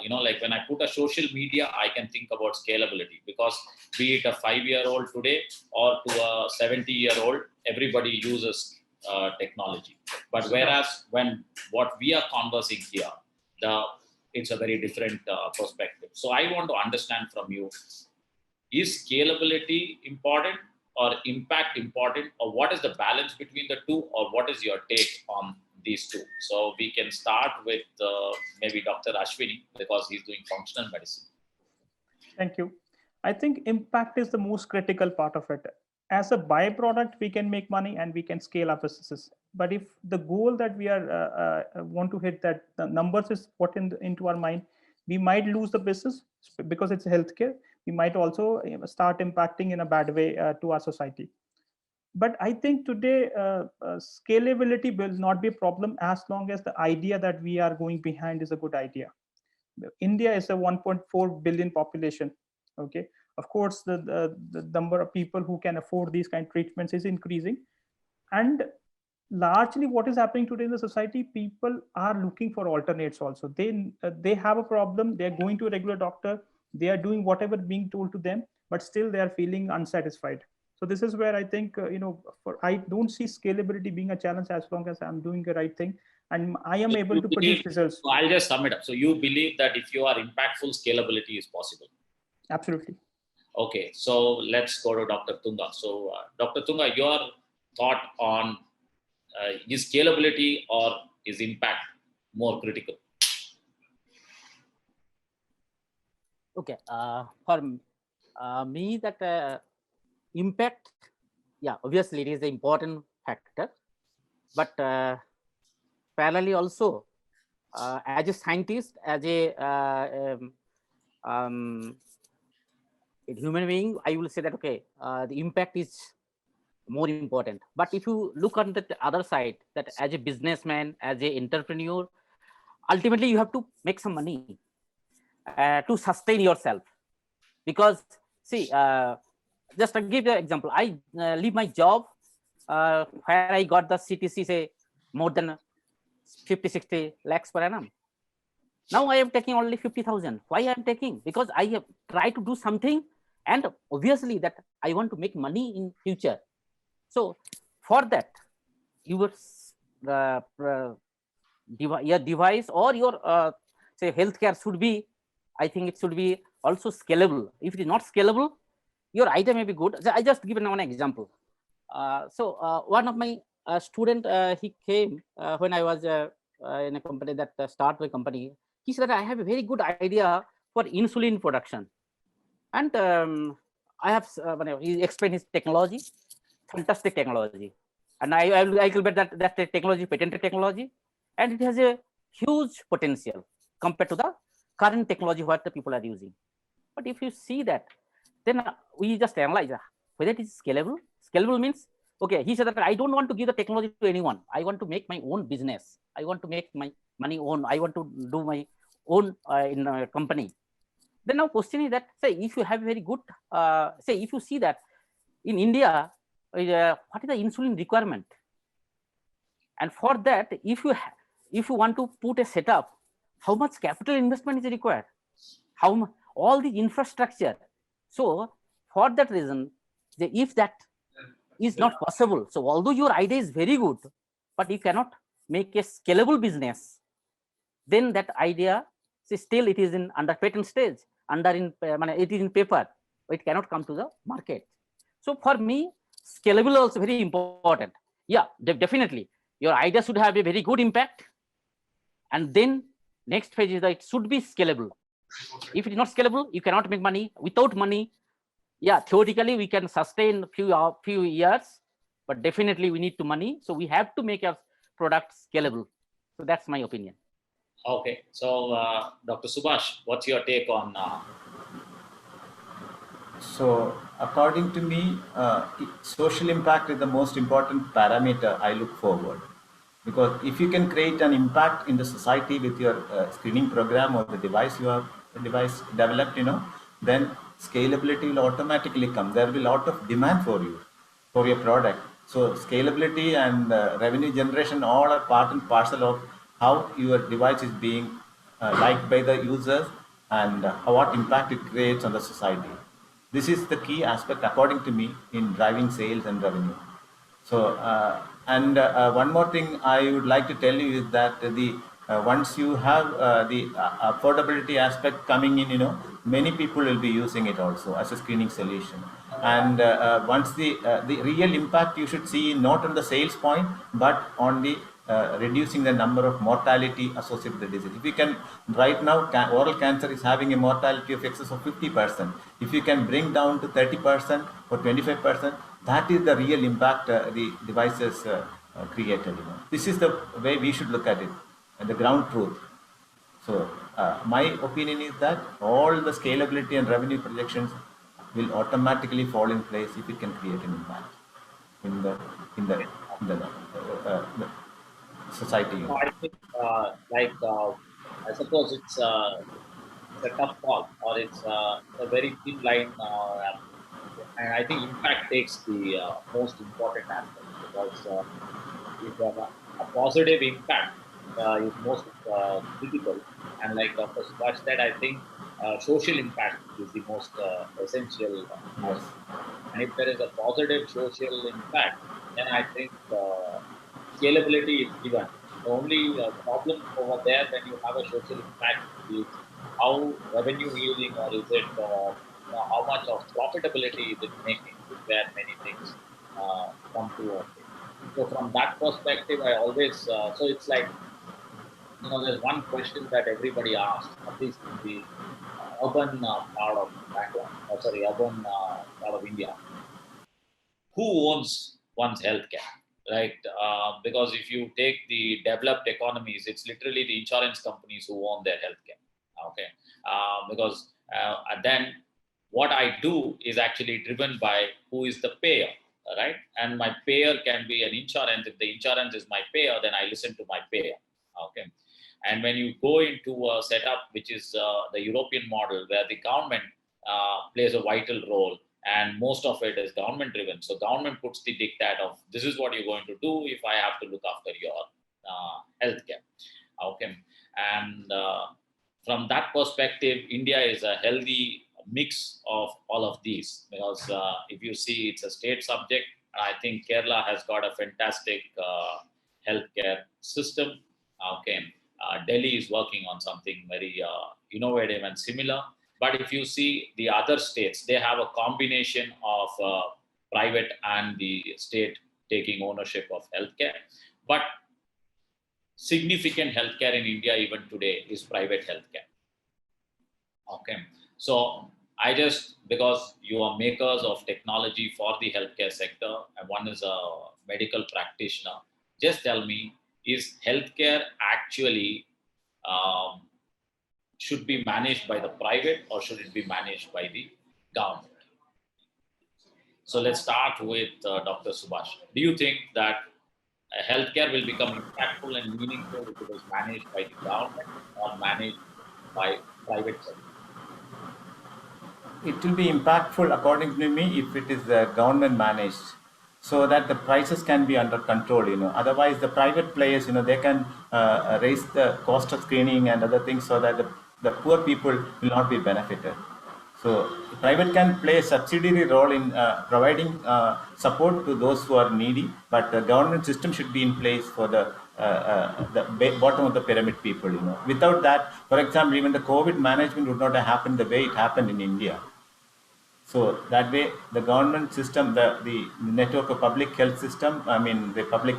like when I put a social media, I can think about scalability, because be it a 5-year-old today or to a 70-year-old, everybody uses technology. But whereas when what we are conversing here, it's a very different perspective. So I want to understand from you, is scalability important or impact important, or what is the balance between the two, or what is your take on these two? So we can start with maybe Dr. Ashwini, because he's doing functional medicine. Thank you. I think impact is the most critical part of it. As a byproduct, we can make money and we can scale our businesses. But if the goal that we are want to hit, that the numbers is what into our mind, we might lose the business because it's healthcare. We might also start impacting in a bad way to our society. But I think today scalability will not be a problem as long as the idea that we are going behind is a good idea. India is a 1.4 billion population. Okay, of course, the number of people who can afford these kind of treatments is increasing, and largely what is happening today in the society, people are looking for alternates. Also, they have a problem. They are going to a regular doctor. They are doing whatever being told to them, but still they are feeling unsatisfied. So this is where I think I don't see scalability being a challenge as long as I'm doing the right thing and I am able to produce results. So I'll just sum it up. So you believe that if you are impactful, scalability is possible? Absolutely. Okay, so let's go to Dr. Tunga. So Dr. Tunga, your thought on is scalability or is impact more critical? Okay, for me, that impact, yeah, obviously it is an important factor, but parallelly also, as a scientist, as a human being, I will say that, okay, the impact is more important. But if you look on the other side, that as a businessman, as an entrepreneur, ultimately you have to make some money to sustain yourself. Because see, just to give you an example, I leave my job where I got the CTC, say more than 50-60 lakhs per annum. Now I am taking only 50,000. Why I am taking? Because I have tried to do something, and obviously that I want to make money in future. So for that, your device or your say healthcare should be, I think it should be also scalable. If it is not scalable, your idea may be good. I just given one example. So one of my student, he came when I was in a company that started a company. He said, I have a very good idea for insulin production. And I have, he explained his technology, fantastic technology. And I will bet that that technology, patented technology, and it has a huge potential compared to the current technology what the people are using. But if you see that, then we just analyze whether it is scalable. Scalable means, okay, he said that I don't want to give the technology to anyone. I want to make my own business. I want to make my money own. I want to do my own in a company. Then now question is that, say, if you have very good, say, if you see that in India, what is the insulin requirement? And for that, if you want to put a setup, how much capital investment is required? How all the infrastructure. So for that reason, if that is not possible, so although your idea is very good, but you cannot make a scalable business, then that idea, see, still it is in under patent stage, it is in paper, it cannot come to the market. So for me, scalable also very important. Yeah, definitely your idea should have a very good impact, and then next phase is that it should be scalable. If it is not scalable, you cannot make money. Without money, yeah, theoretically we can sustain few years, but definitely we need to money. So we have to make our product scalable. So that's my opinion. Okay, so Dr. Subhash, what's your take on? So according to me, social impact is the most important parameter I look forward. Because if you can create an impact in the society with your screening program or the device you have developed, then scalability will automatically come. There will be a lot of demand for you, for your product. So scalability and revenue generation all are part and parcel of how your device is being liked by the users and what impact it creates on the society. This is the key aspect, according to me, in driving sales and revenue. So, one more thing I would like to tell you is that the once you have the affordability aspect coming in, many people will be using it also as a screening solution. And once the real impact you should see not on the sales point, but on the reducing the number of mortality associated with the disease. If you can, right now, oral cancer is having a mortality of excess of 50%. If you can bring down to 30% or 25%, that is the real impact the devices created. This is the way we should look at it, and the ground truth. So my opinion is that all the scalability and revenue projections will automatically fall in place if it can create an impact in the society. So I think, I suppose it's a tough call, or it's a very thin line, and I think impact takes the most important aspect, because if a positive impact is most critical, and like Dr. Subhash said, I think social impact is the most essential. Yes. And if there is a positive social impact, then I think scalability is given. The only problem over there when you have a social impact is how revenue yielding, or is it how much of profitability is it making, is where many things come to a thing. So from that perspective, I always so it's like, there's one question that everybody asks, at least in the urban part of Bangalore, urban part of India. Who owns one's healthcare, right? Because if you take the developed economies, it's literally the insurance companies who own their healthcare. Okay, because then what I do is actually driven by who is the payer, right? And my payer can be an insurance. If the insurance is my payer, then I listen to my payer. Okay, and when you go into a setup which is the European model, where the government plays a vital role, and most of it is government driven. So government puts the diktat of, this is what you're going to do if I have to look after your healthcare. Okay, and from that perspective, India is a healthy mix of all of these, because if you see, it's a state subject. I think Kerala has got a fantastic healthcare system. Okay, Delhi is working on something very innovative and similar. But if you see the other states, they have a combination of private and the state taking ownership of healthcare. But significant healthcare in India even today is private healthcare. Okay, so because you are makers of technology for the healthcare sector, and one is a medical practitioner, just tell me, is healthcare actually should be managed by the private, or should it be managed by the government? So let's start with Dr. Subhash. Do you think that healthcare will become impactful and meaningful if it is managed by the government or managed by private sector? It will be impactful, according to me, if it is government managed, so that the prices can be under control. Otherwise, the private players, they can raise the cost of screening and other things, so that the poor people will not be benefited. So private can play a subsidiary role in providing support to those who are needy, but the government system should be in place for the bottom of the pyramid people. Without that, for example, even the COVID management would not have happened the way it happened in India. So that way, the government system, the network of public health system, the public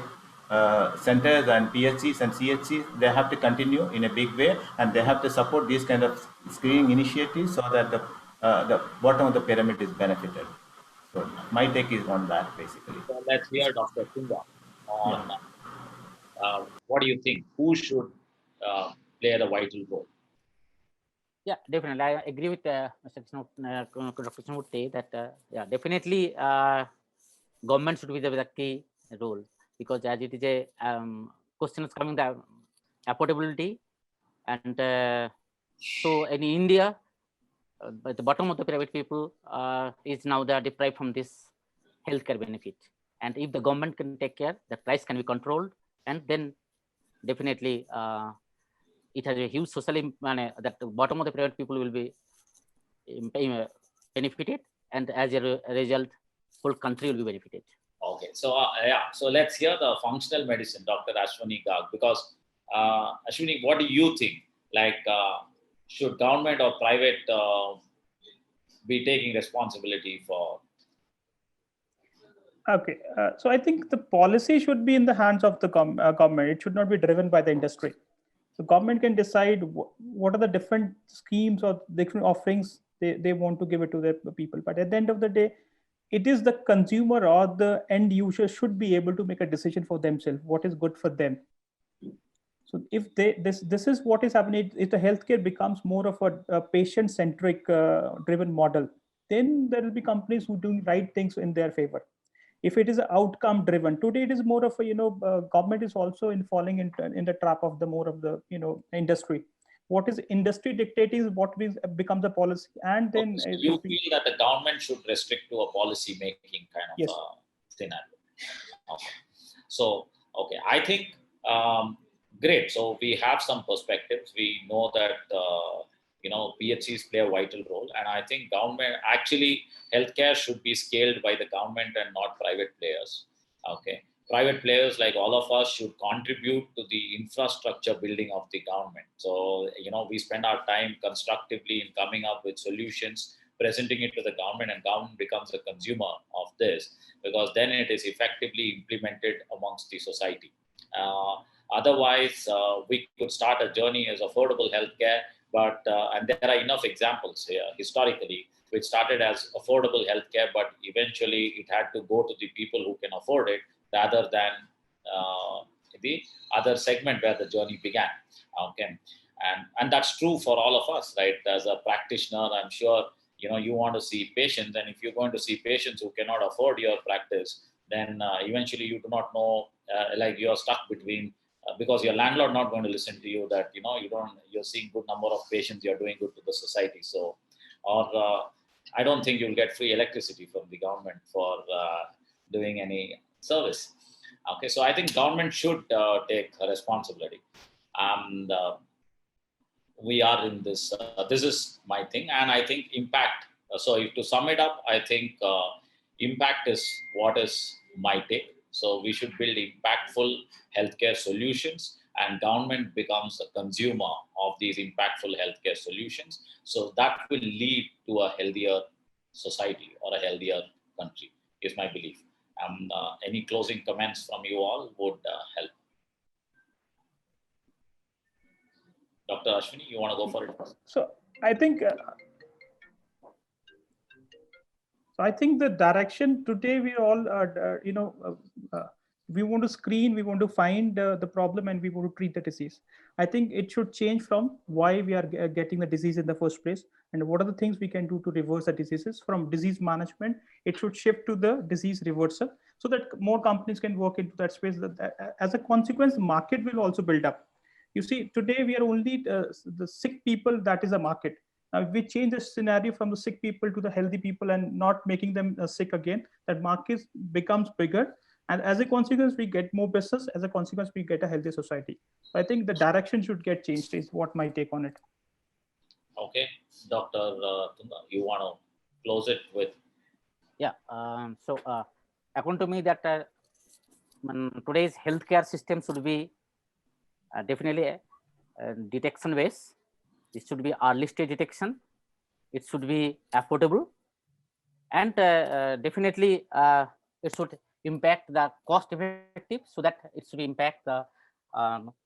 centers and PHCs and CHCs, they have to continue in a big way, and they have to support these kind of screening initiatives, so that the bottom of the pyramid is benefited. So my take is on that, basically. So let's hear Dr. Tunga on what do you think? Who should play the vital role? Yeah, definitely. I agree with Mr. Krishnamurthy that definitely government should be the key role, because as it is a question is coming the affordability, and so in India, the bottom of the private people is now they are deprived from this healthcare benefit, And if the government can take care, the price can be controlled, and then definitely it has a huge social that the bottom of the private people will be benefited, and as a result, whole country will be benefited. Okay, so so let's hear the functional medicine, Dr. Ashwini Garg, because Ashwini, what do you think? Like, should government or private be taking responsibility for? Okay, so I think the policy should be in the hands of the government. It should not be driven by the industry. So government can decide what are the different schemes or different offerings they want to give it to the people. But at the end of the day, it is the consumer or the end user should be able to make a decision for themselves, what is good for them. So if this is what is happening, if the healthcare becomes more of a patient-centric driven model, then there will be companies who do right things in their favor. If it is outcome driven, today it is more of a government is also falling in the trap of the more of the industry. What is industry dictating is what becomes the policy, and then So you feel that the government should restrict to a policy making kind of yes. Scenario. Okay. So okay, I think great. So we have some perspectives. We know that PHCs play a vital role, and I think government actually healthcare should be scaled by the government and not private players. Okay, private players like all of us should contribute to the infrastructure building of the government. So we spend our time constructively in coming up with solutions, presenting it to the government, and government becomes a consumer of this, because then it is effectively implemented amongst the society. Otherwise, we could start a journey as affordable healthcare, but and there are enough examples here historically which started as affordable healthcare, but eventually it had to go to the people who can afford it rather than the other segment where the journey began. Okay, and that's true for all of us, right? As a practitioner, I'm sure you want to see patients, and if you're going to see patients who cannot afford your practice, then eventually you do not know, like you're stuck between. Because your landlord not going to listen to you that you're seeing good number of patients, you're doing good to the society. So, or I don't think you'll get free electricity from the government for doing any service. Okay, so I think government should take a responsibility, and we are in this. This is my thing, and I think impact. So, to sum it up, I think impact is what is my take. So we should build impactful healthcare solutions, and government becomes a consumer of these impactful healthcare solutions. So that will lead to a healthier society or a healthier country, is my belief. Any closing comments from you all would help. Dr. Ashwini, you want to go for it? So I think the direction today we all, we want to screen, we want to find the problem, and we want to treat the disease. I think it should change from why we are getting the disease in the first place, and what are the things we can do to reverse the diseases. From disease management, it should shift to the disease reversal, so that more companies can work into that space. As a consequence, the market will also build up. You see, today we are only the sick people, that is a market. Now, if we change the scenario from the sick people to the healthy people and not making them sick again, that market becomes bigger. And as a consequence, we get more business. As a consequence, we get a healthier society. So I think the direction should get changed, is what my take on it. Okay. Dr. Tunga, you want to close it with? Yeah. So according to me, that today's healthcare system should be definitely detection based. It should be early stage detection. It should be affordable, and definitely it should impact the cost effective, so that it should impact the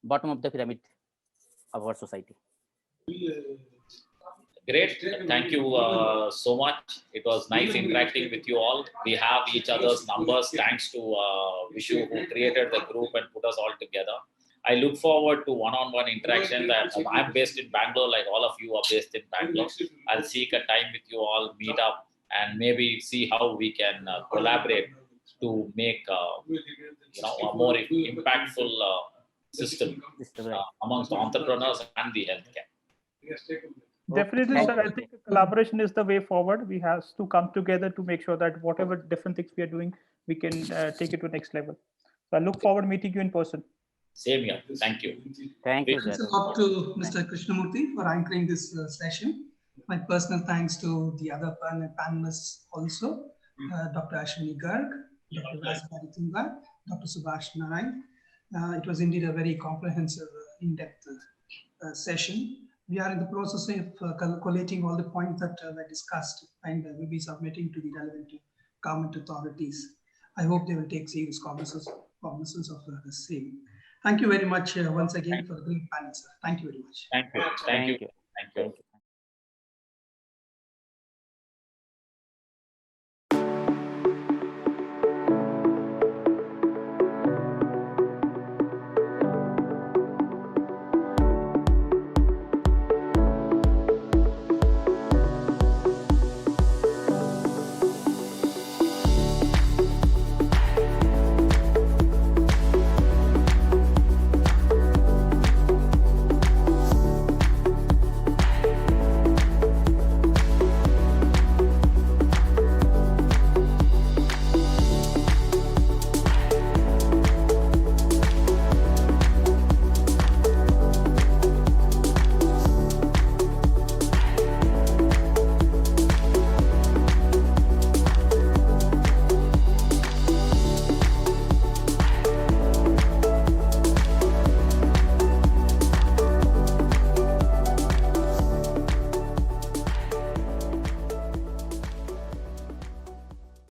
bottom of the pyramid of our society. Great. Thank you so much. It was nice interacting with you all. We have each other's numbers thanks to Vishu, who created the group and put us all together. I look forward to one-on-one interaction. I'm based in Bangalore, like all of you are based in Bangalore. I'll seek a time with you all, meet up, and maybe see how we can collaborate to make a more impactful system amongst entrepreneurs and the healthcare. Definitely, sir. I think collaboration is the way forward. We have to come together to make sure that whatever different things we are doing, we can take it to the next level. So I look forward to meeting you in person. Same here. Thank you. Thank you, Thanks a Jared. lot to Mr. Krishnamurthy for anchoring this session. My personal thanks to the other panelists also, Dr. Ashwini Garg, Dr. Vasubhai Tunga, Dr. Subhash Narayan. It was indeed a very comprehensive, in-depth session. We are in the process of collating all the points that were discussed and will be submitting to the relevant government authorities. I hope they will take serious cognizance of the same. Thank you very much once again for the great panel, sir. Thank you very much. Thank you. Thank you. Thank you. Thank you.